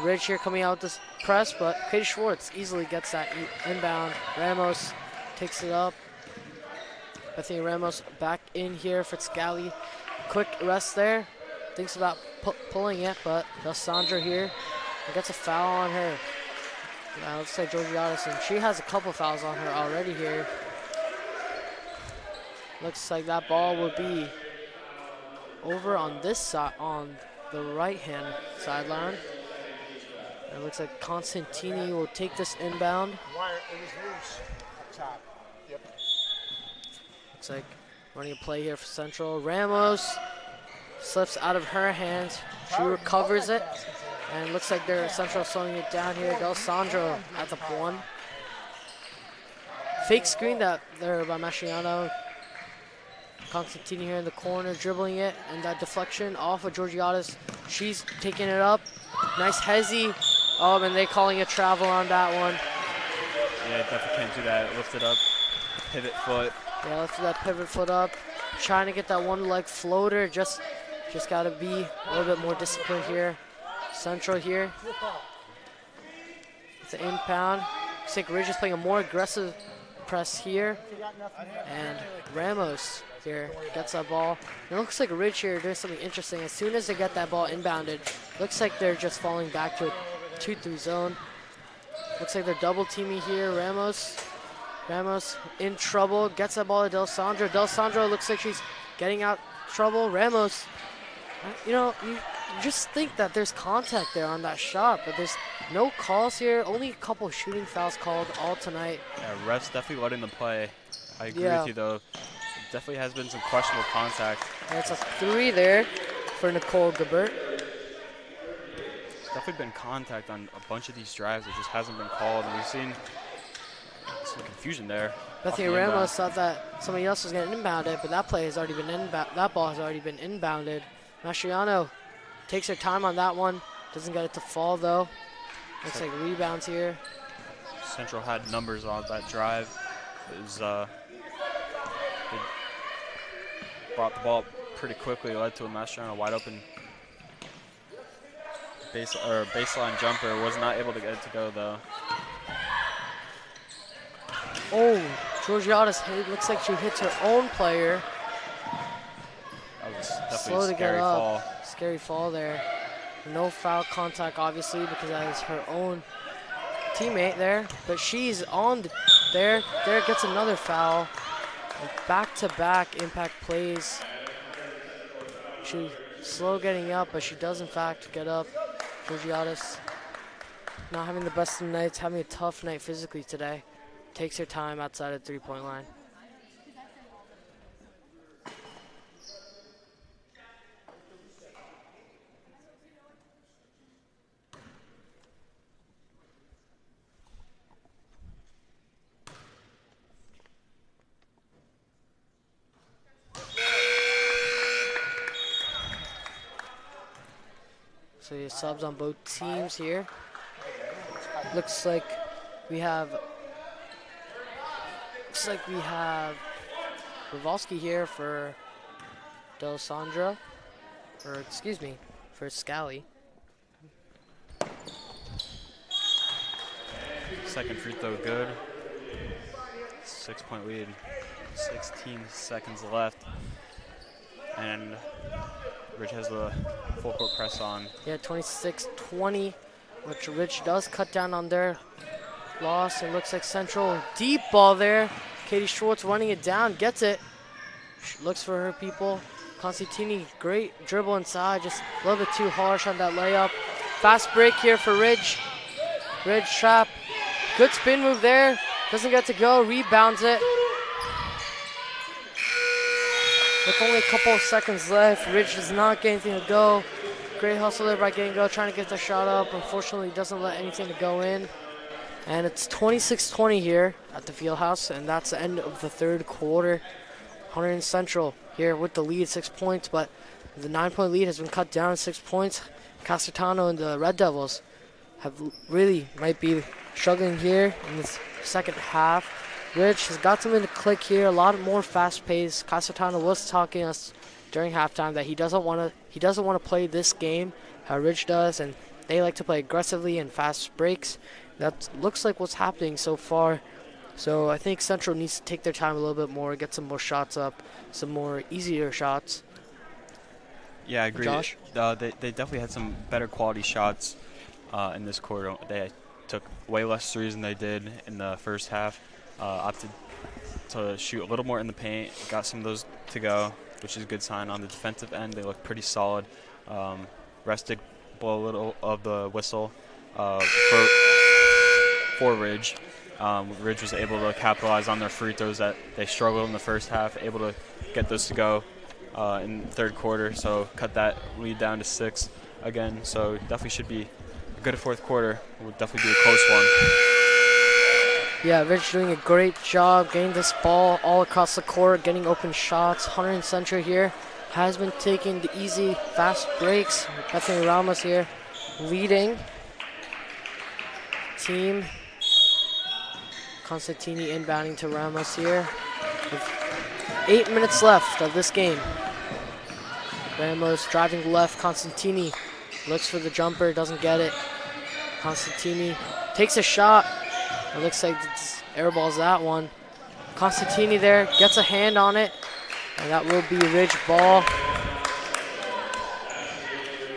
Ridge here coming out with this press, but Katie Schwartz easily gets that inbound. Ramos takes it up. Bethany Ramos back in here for Scally. Quick rest there. Thinks about pulling it, but Sandra here gets a foul on her. Looks like Georgiadis, and she has a couple fouls on her already here. Looks like that ball will be over on this side, on the right-hand sideline. It looks like Constantini will take this inbound. It was loose up top. Yep. Looks like running a play here for Central. Ramos slips out of her hands. She recovers it. And it looks like they're Central slowing it down here. Del Sandro at the one. Fake screen that there by Masciano. Constantini here in the corner dribbling it, and that deflection off of Georgiades. She's taking it up. Nice hezzy. Oh, and they calling a travel on that one. Yeah, definitely can't do that. Lift it up, pivot foot. Yeah, lifted that pivot foot up. Trying to get that one leg floater. Just got to be a little bit more disciplined here. Central here. It's an impound. Looks like Ridge is playing a more aggressive press here. And Ramos here gets that ball. And it looks like Ridge here doing something interesting. As soon as they get that ball inbounded, looks like they're just falling back to a 2-3 zone. Looks like they're double teaming here. Ramos in trouble. Gets that ball to Del Sandro. Del Sandro looks like she's getting out trouble. Ramos, you know, you just think that there's contact there on that shot, but there's no calls here. Only a couple of shooting fouls called all tonight. Yeah, refs definitely letting them play. I agree Yeah. with you, though. Definitely has been some questionable contact. And it's a 3 there for Nicole Gabert. There's definitely been contact on a bunch of these drives. It just hasn't been called, and we've seen some confusion there. Bethany Ramos thought that somebody else was going to inbound it, but that play has already been that ball has already been inbounded. Mastriano takes her time on that one. Doesn't get it to fall though. Looks like rebounds here. Central had numbers on that drive. It was, they brought the ball up pretty quickly. Led to a Mastriano wide open baseline jumper. Was not able to get it to go though. Oh, Georgiades looks like she hits her own player. That was definitely Slow a to get scary up. fall. Scary fall there. No foul contact, obviously, because that is her own teammate there. But she's on there. There gets another foul. Back-to-back impact plays. She's slow getting up, but she does, in fact, get up. Georgiades not having the best of nights, having a tough night physically today. Takes her time outside of the three-point line. So your subs on both teams here. Looks like we have Rivalski here for Delisandra, or excuse me, for Scally. Second free throw good. 6-point lead. 16 seconds left. And Rich has the full court press on. Yeah, 26-20, which Rich does cut down on their loss. It looks like Central deep ball there. Katie Schwartz running it down, gets it. Looks for her people. Constantini, great dribble inside, just a little bit too harsh on that layup. Fast break here for Ridge. Ridge trap. Good spin move there. Doesn't get to go, rebounds it. With only a couple of seconds left, Ridge does not get anything to go. Great hustle there by Getting Go, trying to get the shot up. Unfortunately, doesn't let anything to go in. And it's 26-20 here at the Fieldhouse, and that's the end of the third quarter. Hunterdon Central here with the lead, 6 points, but the 9-point lead has been cut down to 6 points. Casertano and the Red Devils might be struggling here in this second half. Rich has got something to click here, a lot more fast pace. Casertano was talking to us during halftime that he doesn't want to play this game how Rich does, and they like to play aggressively and fast breaks. That looks like what's happening so far. So I think Central needs to take their time a little bit more, get some more shots up, some more easier shots. Yeah, I agree. Josh? They definitely had some better quality shots in this quarter. They took way less threes than they did in the first half. Opted to shoot a little more in the paint. Got some of those to go, which is a good sign. On the defensive end, they look pretty solid. Rested blow a little of the whistle for Ridge. Ridge was able to capitalize on their free throws that they struggled in the first half, able to get those to go in the third quarter, so cut that lead down to 6 again. So definitely should be a good fourth quarter. It will definitely be a close one. Yeah, Ridge doing a great job getting this ball all across the court, getting open shots. Hunterdon Central here has been taking the easy, fast breaks. Bethany Ramos here leading team. Constantini inbounding to Ramos here. With 8 minutes left of this game. Ramos driving left. Constantini looks for the jumper, doesn't get it. Constantini takes a shot. It looks like it's airballs that one. Constantini there gets a hand on it, and that will be Ridge ball.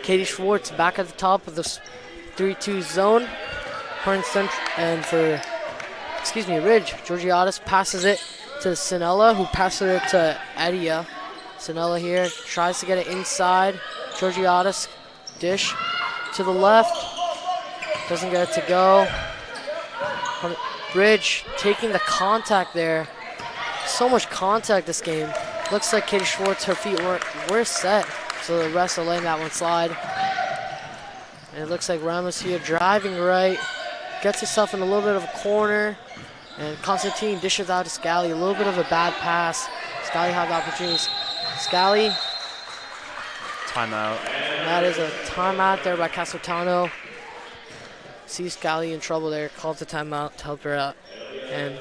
Katie Schwartz back at the top of the 3-2 zone. And for Ridge, Georgiadis passes it to Sinella, who passes it to Adia. Sinella here tries to get it inside. Georgiadis dish to the left. Doesn't get it to go. Ridge taking the contact there. So much contact this game. Looks like Katie Schwartz, her feet were set, so the rest are letting that one slide. And it looks like Ramos here driving right. Gets himself in a little bit of a corner. And Constantine dishes out to Scally. A little bit of a bad pass. Scally had the opportunities. Scally. Timeout. And that is a timeout there by Casotano. Sees Scally in trouble there. Calls the timeout to help her out. And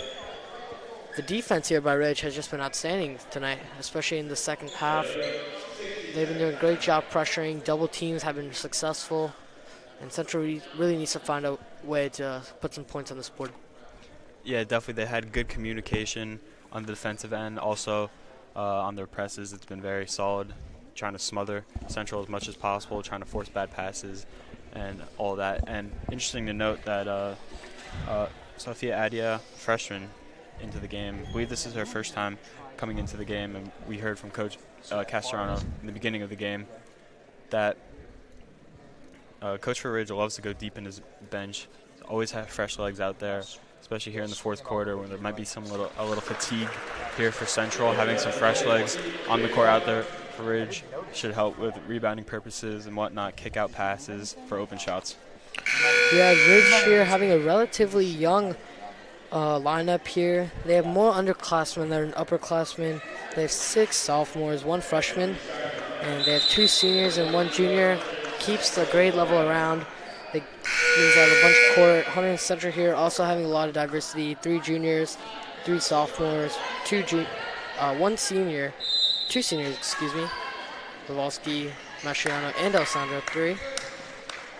the defense here by Ridge has just been outstanding tonight, especially in the second half. They've been doing a great job pressuring. Double teams have been successful. And Central really needs to find a way to put some points on this board. Yeah, definitely. They had good communication on the defensive end. Also, on their presses, it's been very solid, trying to smother Central as much as possible, trying to force bad passes and all that. And interesting to note that Sophia Adia, freshman, into the game. I believe this is her first time coming into the game, and we heard from Coach Castellano in the beginning of the game that Coach for Ridge loves to go deep in his bench. Always have fresh legs out there, especially here in the fourth quarter when there might be a little fatigue here for Central. Having some fresh legs on the court out there for Ridge should help with rebounding purposes and whatnot, kick out passes for open shots. Yeah, Ridge here having a relatively young lineup here. They have more underclassmen than upperclassmen. They have 6 sophomores, 1 freshman, and they have 2 seniors and 1 junior. Keeps the grade level around. They have a bunch of court. Hunterdon Central here also having a lot of diversity. 3 juniors, 3 sophomores, 1 senior, 2 seniors, excuse me. Kowalski, Mastriano, and Alessandro 3.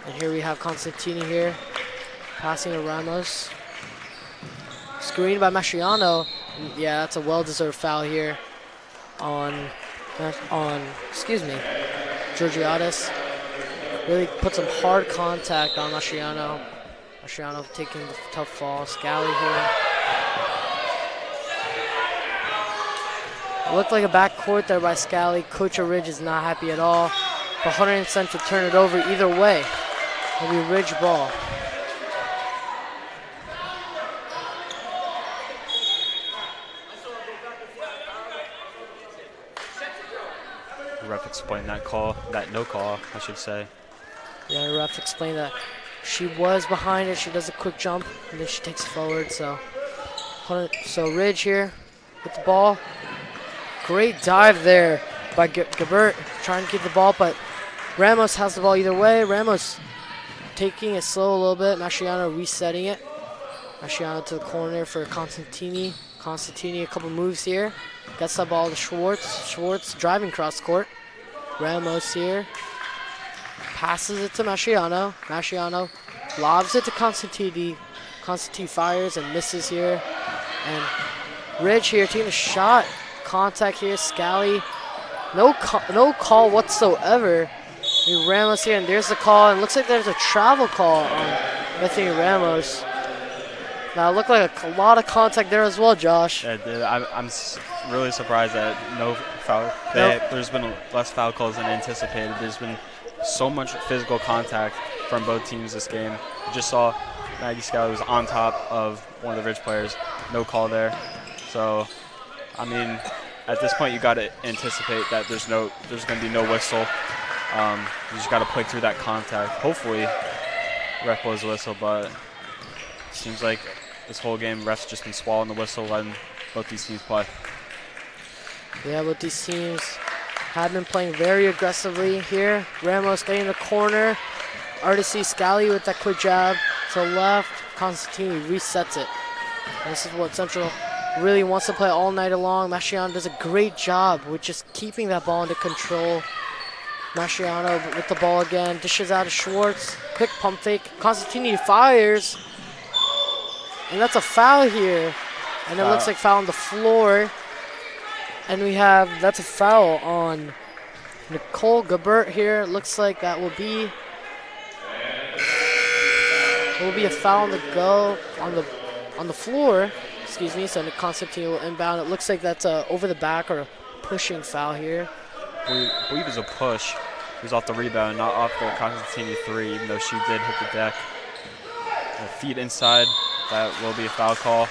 And here we have Constantini here, passing to Ramos. Screened by Mastriano. Yeah, that's a well-deserved foul here on Georgiadis. Really put some hard contact on Mastriano. Mastriano taking the tough fall. Scally here. It looked like a backcourt there by Scally. Coach Ridge is not happy at all. But Hunterdon Central turn it over either way. It'll be Ridge ball. The ref explained that no call, I should say. Yeah, the ref explained that she was behind it. She does a quick jump, and then she takes it forward. So Ridge here with the ball. Great dive there by Gabert, trying to get the ball, but Ramos has the ball either way. Ramos taking it slow a little bit. Mastriano resetting it. Mastriano to the corner for Constantini. Constantini, a couple moves here. Gets the ball to Schwartz. Schwartz driving cross court. Ramos here. Passes it to Mastriano. Mastriano lobs it to Constantini. Constantini fires and misses here. And Ridge here taking a shot. Contact here. Scally. No call whatsoever. Ramos here, and there's the call. And it looks like there's a travel call on Bethany Ramos. Now, it looked like a lot of contact there as well, Josh. Yeah, I'm really surprised that no foul. There's been less foul calls than anticipated. There's been so much physical contact from both teams this game. You just saw Maggie Scally was on top of one of the Ridge players. No call there. So, I mean, at this point, you got to anticipate that there's going to be no whistle. You just got to play through that contact. Hopefully, ref blows the whistle, but it seems like this whole game, refs just been swallowing the whistle, letting both these teams play. Yeah, but these teams have been playing very aggressively here. Ramos getting in the corner. Artisy Scally with that quick jab to the left. Constantini resets it. And this is what Central really wants to play all night long. Masciano does a great job with just keeping that ball under control. Masciano with the ball again. Dishes out to Schwartz. Quick pump fake. Constantini fires. And that's a foul here. And it looks like foul on the floor. And that's a foul on Nicole Gabert here. It looks like that will be a foul on the go on the floor. Excuse me. So Constantine will inbound. It looks like that's over the back or a pushing foul here. I believe it was a push. It was off the rebound, not off the Constantini 3, even though she did hit the deck. Feet inside. That will be a foul call.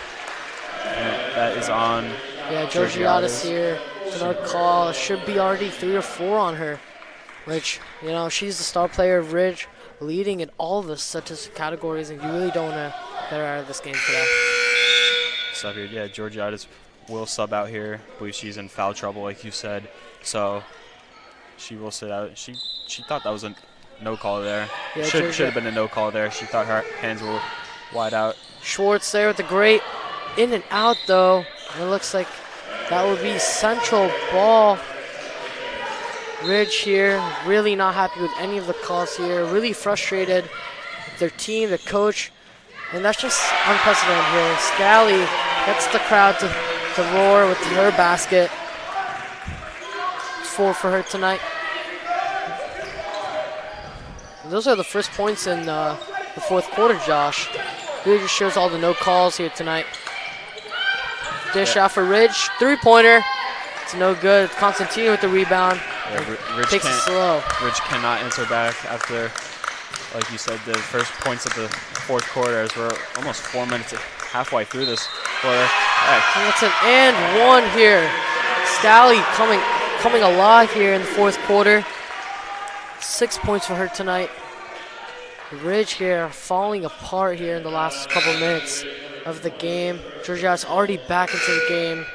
And that is on. Yeah, Georgiadis here. Another call. Should be already 3 or 4 on her. Which, she's the star player of Ridge, leading in all the statistic categories, and you really don't want to get her out of this game today. Sub here, yeah, Georgiadis will sub out here. I believe she's in foul trouble, like you said. So she will sit out. She thought that was a no call there. Yeah, should have been a no call there. She thought her hands were wide out. Schwartz there with the great in and out, though. And it looks like that would be Central ball. Ridge here, really not happy with any of the calls here. Really frustrated with their team, the coach. And that's just unprecedented here. Scally gets the crowd to roar with her basket. 4 for her tonight. And those are the first points in the fourth quarter, Josh. Really just shows all the no calls here tonight. Dish out for Ridge, 3-pointer. It's no good. Constantino with the rebound. Yeah, Ridge takes it slow. Ridge cannot answer back after, like you said, the first points of the fourth quarter, as we're almost 4 minutes halfway through this quarter. And it's an and 1 here. Scally coming alive here in the fourth quarter. 6 points for her tonight. Ridge here falling apart here in the last couple minutes of the game. Georgia's already back into the game.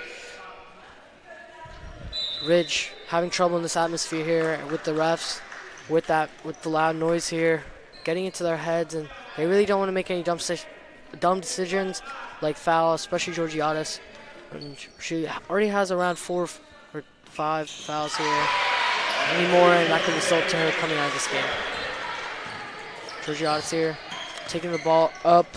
Ridge having trouble in this atmosphere here with the refs, with the loud noise here, getting into their heads, and they really don't want to make any dumb decisions like foul, especially Georgiadis. And she already has around 4 or 5 fouls here. Any more, and that could result to her coming out of this game. Georgiadis here, taking the ball up.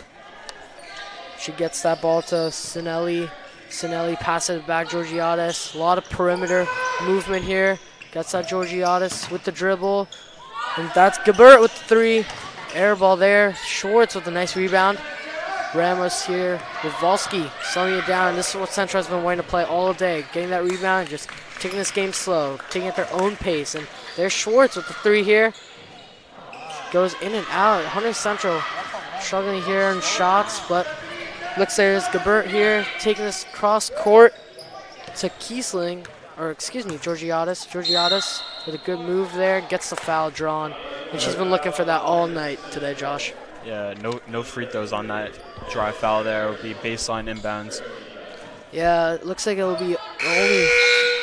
She gets that ball to Sinelli. Sinelli passes it back, Georgiadis. A lot of perimeter movement here. Gets that Georgiadis with the dribble. And that's Gabert with the 3. Air ball there. Schwartz with a nice rebound. Ramos here with Volsky slowing it down. This is what Central has been wanting to play all day. Getting that rebound, just taking this game slow, taking it at their own pace. And there's Schwartz with the 3 here. Goes in and out. Hunter Central struggling here in shots, but looks there's Gabert here taking this cross court to Kiesling, or excuse me, Georgiadis. Georgiadis with a good move there, gets the foul drawn. And she's been looking for that all night today, Josh. Yeah, no free throws on that dry foul there. It will be baseline inbounds. Yeah, it looks like it will be only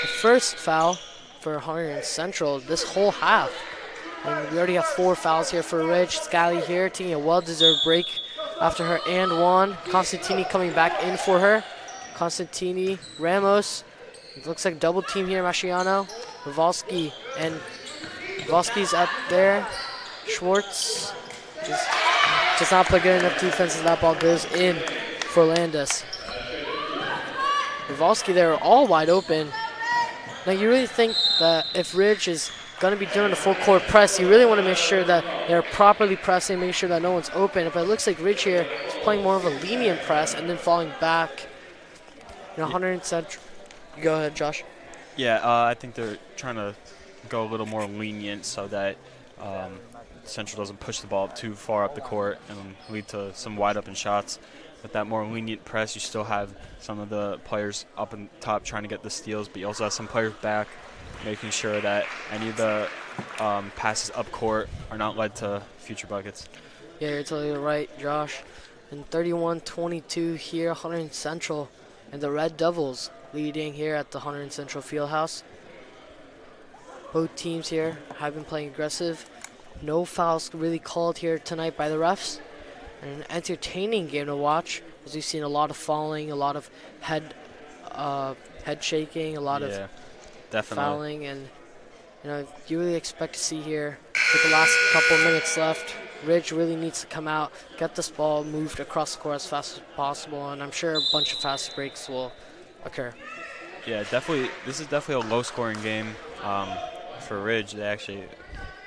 the first foul for Hunter Central this whole half. And we already have 4 fouls here for Ridge. Scally here taking a well-deserved break after her and 1. Constantini coming back in for her. Constantini, Ramos. It looks like double team here, Masciano. Volsky, and Volsky's out there. Schwartz just not play good enough defense as that ball goes in for Landis. Volsky there all wide open. Now you really think that if Ridge is going to be doing a full court press. You really want to make sure that they're properly pressing, making sure that no one's open. But it looks like Ridge here is playing more of a lenient press and then falling back. 100 Central. Go ahead, Josh. Yeah, I think they're trying to go a little more lenient so that Central doesn't push the ball too far up the court and lead to some wide open shots. With that more lenient press, you still have some of the players up and top trying to get the steals, but you also have some players back making sure that any of the passes up court are not led to future buckets. Yeah, you're totally right, Josh. And 31-22 here, 100 Central. And the Red Devils leading here at the 100 Central Fieldhouse. Both teams here have been playing aggressive. No fouls really called here tonight by the refs. And an entertaining game to watch, as we've seen a lot of falling, a lot of head shaking, a lot of fouling, and you really expect to see here with the last couple minutes left. Ridge really needs to come out, get this ball moved across the court as fast as possible, and I'm sure a bunch of fast breaks will occur. Yeah, definitely. This is definitely a low-scoring game for Ridge. They actually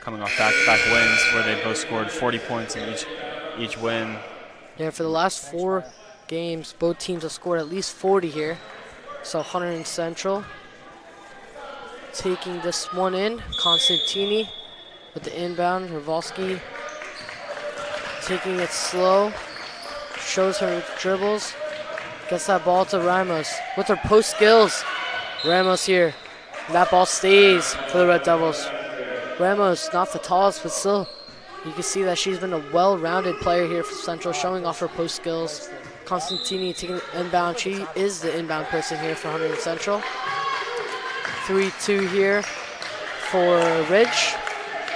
coming off back-to-back wins where they both scored 40 points in each win. Yeah, for the last 4 games, both teams have scored at least 40 here. So 100 Central taking this one in. Constantini with the inbound. Ravalski taking it slow. Shows her dribbles. Gets that ball to Ramos with her post skills. Ramos here. And that ball stays for the Red Devils. Ramos, not the tallest, but still, you can see that she's been a well-rounded player here for Central, showing off her post skills. Constantini taking the inbound. She is the inbound person here for 100 Central. 3-2 here for Ridge.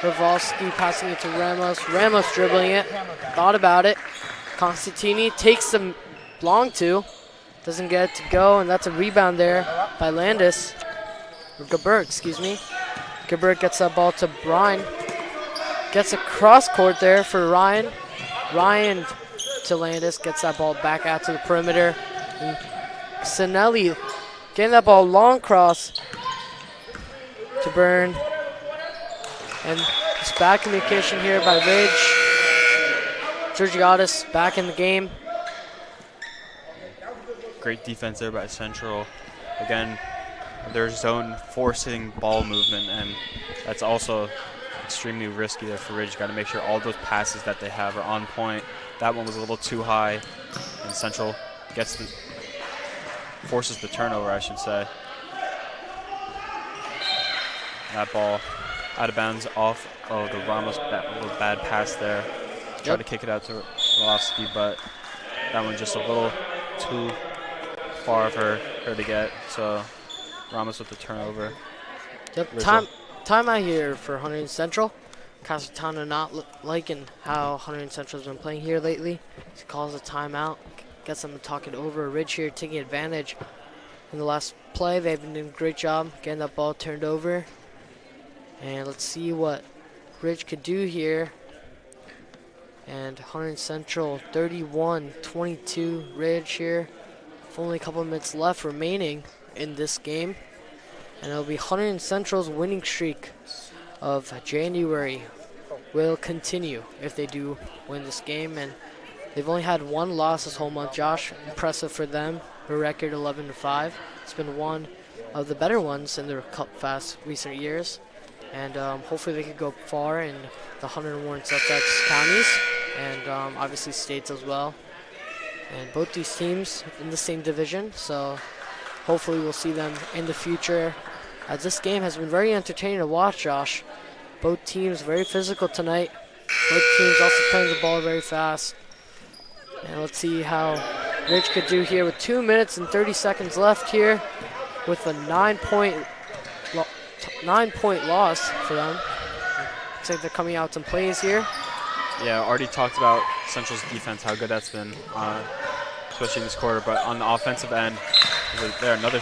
Ravalski passing it to Ramos. Ramos dribbling it. Thought about it. Constantini takes the long two. Doesn't get it to go, and that's a rebound there by Landis. Or Gabert, excuse me. Gabert gets that ball to Brian. Gets a cross court there for Ryan. Ryan to Landis. Gets that ball back out to the perimeter. And Sinelli getting that ball long cross to Byrne. And it's bad communication here by Ridge. Georgiadis back in the game. Great defense there by Central. Again, their zone forcing ball movement, and that's also extremely risky there for Ridge. Got to make sure all those passes that they have are on point. That one was a little too high, and Central forces the turnover, I should say. That ball out of bounds off of the Ramos bad pass there. Tried to kick it out to Ravalski, but that one just a little too far for her to get. So Ramos with the turnover. Yep, time out here for 100 Central. Casatano not liking how 100 Central has been playing here lately. He calls a timeout, gets them to talk it over. Ridge here taking advantage. In the last play, they've been doing a great job getting that ball turned over. And let's see what Ridge could do here. And 100 Central 31-22 Ridge here. Only a couple of minutes left remaining in this game. And it'll be 100 Central's winning streak of January will continue if they do win this game. And they've only had one loss this whole month, Josh. Impressive for them. Her record 11-5. It's been one of the better ones in their Cup Fast recent years. And hopefully they could go far in the 101 Sussex counties and obviously states as well. And both these teams in the same division, so hopefully we'll see them in the future. As this game has been very entertaining to watch, Josh. Both teams very physical tonight. Both teams also playing the ball very fast. And let's see how Ridge could do here with 2 minutes and 30 seconds left here with a 9-point loss for them. Looks like they're coming out some plays here. Yeah, already talked about Central's defense, how good that's been, especially in this quarter. But on the offensive end, there another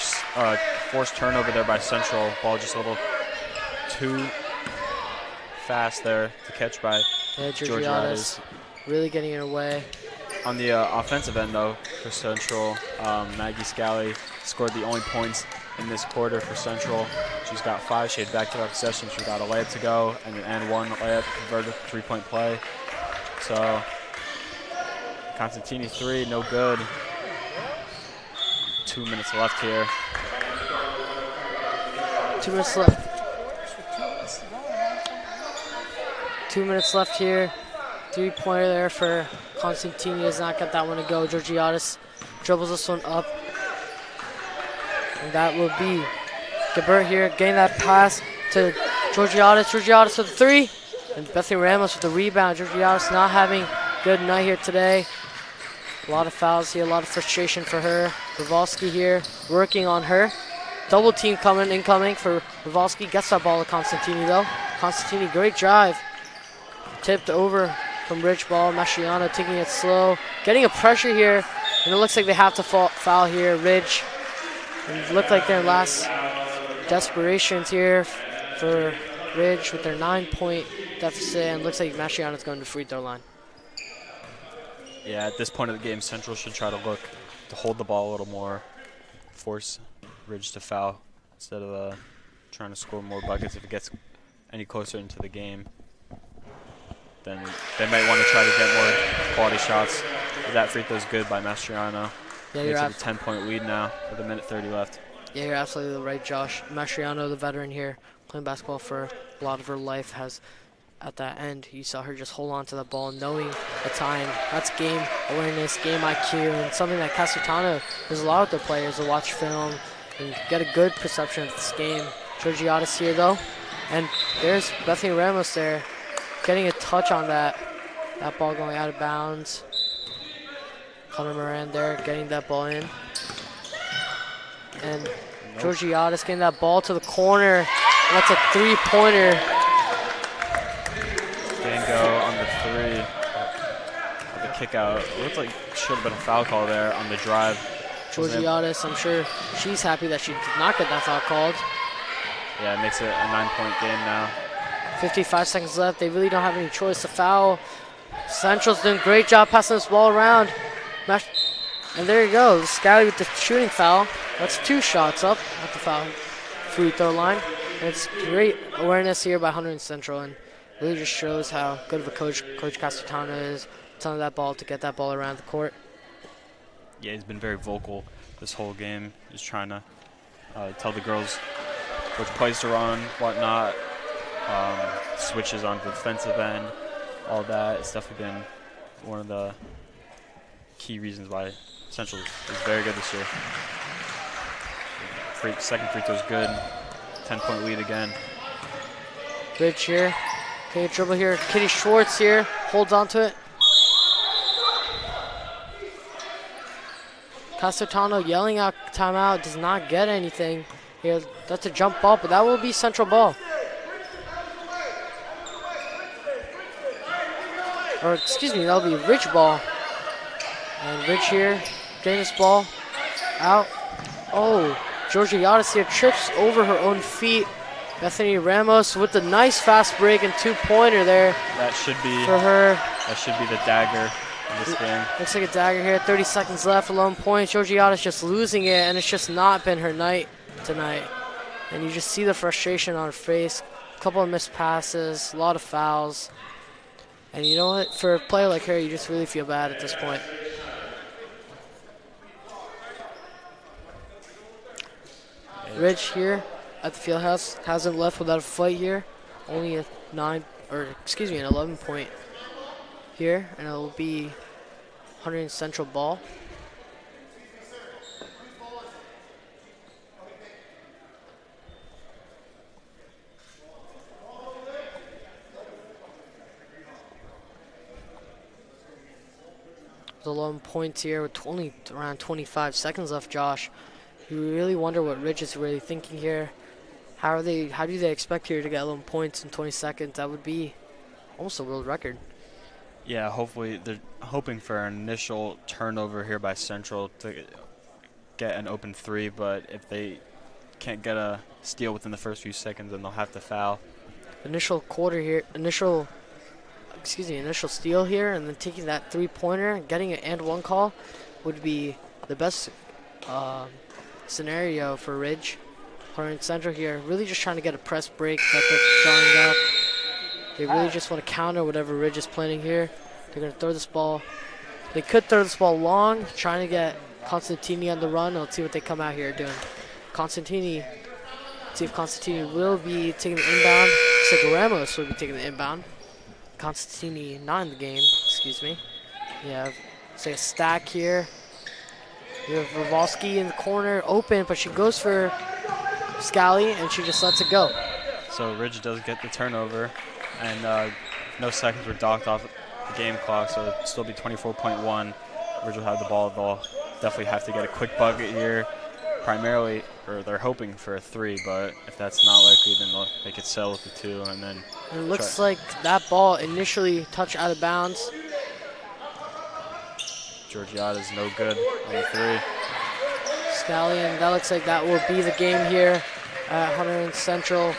forced turnover there by Central. Ball just a little too fast there to catch by Georgiadis. Really getting it away. On the offensive end, though, for Central, Maggie Scally scored the only points in this quarter for Central. She's got 5. She had back-to-back possessions. She got a layup to go and an and one layup converted to 3-point play. So Constantini 3, no good. 2 minutes left here. 2 minutes left. 2 minutes left here. 3-pointer there for Constantini. Does not get that one to go. Georgiadis dribbles this one up. And that will be Gabert here getting that pass to Georgiadis. Georgiadis with the 3. And Bethany Ramos with the rebound. Georgiadis not having a good night here today. A lot of fouls here, a lot of frustration for her. Rivalski here working on her. Double team incoming for Rivalski. Gets that ball to Constantini though. Constantini, great drive. Tipped over from Rich ball. Mastriano taking it slow. Getting a pressure here. And it looks like they have to foul here. Ridge. And it looked like their last desperations here for Ridge with their 9-point deficit. And looks like Mastriano's going to free throw line. Yeah, at this point of the game, Central should try to look to hold the ball a little more, force Ridge to foul instead of trying to score more buckets. If it gets any closer into the game, then they might want to try to get more quality shots. That free throw's good by Mastriano. Yeah, Makes it a 10-point lead now with 1:30 left. Yeah, you're absolutely right, Josh. Mastriano, the veteran here, playing basketball for a lot of her life, has at that end, you saw her just hold on to the ball, knowing the time. That's game awareness, game IQ, and something that Casatano does a lot with their players to watch film and get a good perception of this game. Georgiadis here, though. And there's Bethany Ramos there, getting a touch on that. That ball going out of bounds. Connor Moran there, getting that ball in. And Georgiadis getting that ball to the corner. That's a 3-pointer. Dango on the 3 of the kick out. It looked like it should have been a foul call there on the drive. Georgiadis, I'm sure she's happy that she did not get that foul called. Yeah, it makes it a 9-point game now. 55 seconds left. They really don't have any choice to foul. Central's doing a great job passing this ball around. And there you go. Scally with the shooting foul. That's 2 shots up at the foul free throw line. And it's great awareness here by Hunterdon Central, and really just shows how good of a coach Coach Casatano is, telling that ball to get that ball around the court. Yeah, he's been very vocal this whole game. He's trying to tell the girls which plays to run, whatnot, switches on the defensive end, all that. It's definitely been one of the key reasons why Central is very good this year. Second free throw is good. 10-point lead again. Rich here. Okay, dribble here. Kitty Schwartz here. Holds on to it. Casatano yelling out timeout. Does not get anything. Here, that's a jump ball, but that will be Central ball. Or excuse me, that'll be Rich ball. And Rich here, getting this ball out. Oh, Georgiadis here trips over her own feet. Bethany Ramos with the nice fast break and 2-pointer there. That should be for her. That should be the dagger in this game. Looks like a dagger here. 30 seconds left. 11 points. Georgiadis just losing it, and it's just not been her night tonight. And you just see the frustration on her face. A couple of missed passes, a lot of fouls. And you know what? For a player like her, you just really feel bad at this point. Rich here at the Fieldhouse hasn't left without a fight here. Only an 11-point here, and it will be Hunterdon Central ball. With 11 points here with only around 25 seconds left, Josh. You really wonder what Rich is really thinking here. How do they expect here to get 11 points in 20 seconds? That would be almost a world record. Yeah, hopefully they're hoping for an initial turnover here by Central to get an open 3, but if they can't get a steal within the first few seconds, then they'll have to foul. Initial steal here, and then taking that 3-pointer and getting an and one call would be the best scenario for Ridge. Current Central here, really just trying to get a press break that they're drawing up. They really just want to counter whatever Ridge is planning here. They're going to throw this ball. They could throw this ball long, trying to get Constantini on the run. Let's see what they come out here doing. Constantini, see if Constantini will be taking the inbound. Looks like Ramos will be taking the inbound. Constantini not in the game, excuse me. Yeah, say a stack here. We have Ravalski in the corner, open, but she goes for Scally, and she just lets it go. So Ridge does get the turnover, and no seconds were docked off the game clock, so it'll still be 24.1. Ridge will have the ball. They'll definitely have to get a quick bucket here, primarily, or they're hoping for a 3, but if that's not likely, then they could settle with the 2, and then it looks like that ball initially touched out of bounds. Georgiada's no good on the 3. Scallion, that looks like that will be the game here at Hunterdon Central.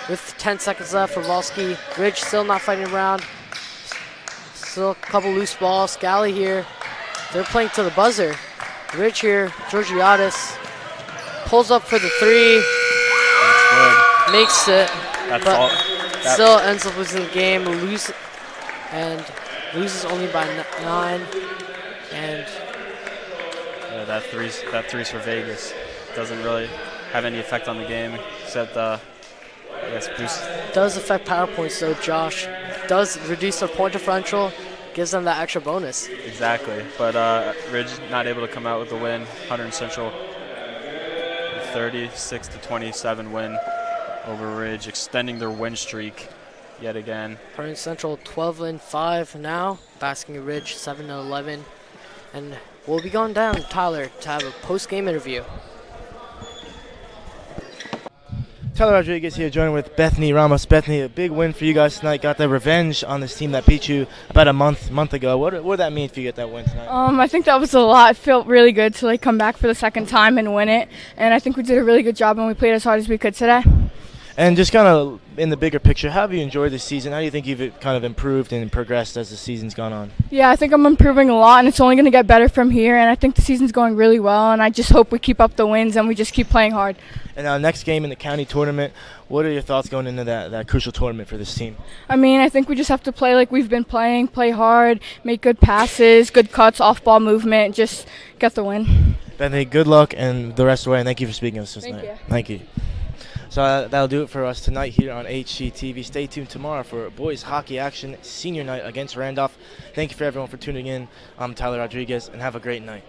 With 10 seconds left for Volsky. Ridge still not fighting around. Still a couple loose balls. Scally here. They're playing to the buzzer. Ridge here. Georgiadis pulls up for the 3. That's good. Makes it. That's but all. Still ends up losing the game. Loses only by 9. And yeah, that three's for Vegas. Doesn't really have any effect on the game, except I guess boost. Does affect power points though. Josh does reduce their point differential, gives them that extra bonus. Exactly, but Ridge not able to come out with the win. Hunterdon Central 36-27 win over Ridge, extending their win streak yet again. Hunterdon Central 12-5 now, basking Ridge 7-11. And we'll be going down, Tyler, to have a post-game interview. Tyler Rodriguez here, joined with Bethany Ramos. Bethany, a big win for you guys tonight. Got the revenge on this team that beat you about a month ago. What did that mean for you to get that win tonight? I think that was a lot. It felt really good to come back for the second time and win it. And I think we did a really good job, and we played as hard as we could today. And just kind of in the bigger picture, how have you enjoyed this season? How do you think you've kind of improved and progressed as the season's gone on? Yeah, I think I'm improving a lot, and it's only going to get better from here. And I think the season's going really well, and I just hope we keep up the wins and we just keep playing hard. And next game in the county tournament, what are your thoughts going into that crucial tournament for this team? I mean, I think we just have to play like we've been playing, play hard, make good passes, good cuts, off-ball movement, just get the win. Bethany, good luck and the rest of the way, and thank you for speaking to us tonight. Thank you. Thank you. So that'll do it for us tonight here on HGTV. Stay tuned tomorrow for boys hockey action, senior night against Randolph. Thank you for everyone for tuning in. I'm Tyler Rodriguez, and have a great night.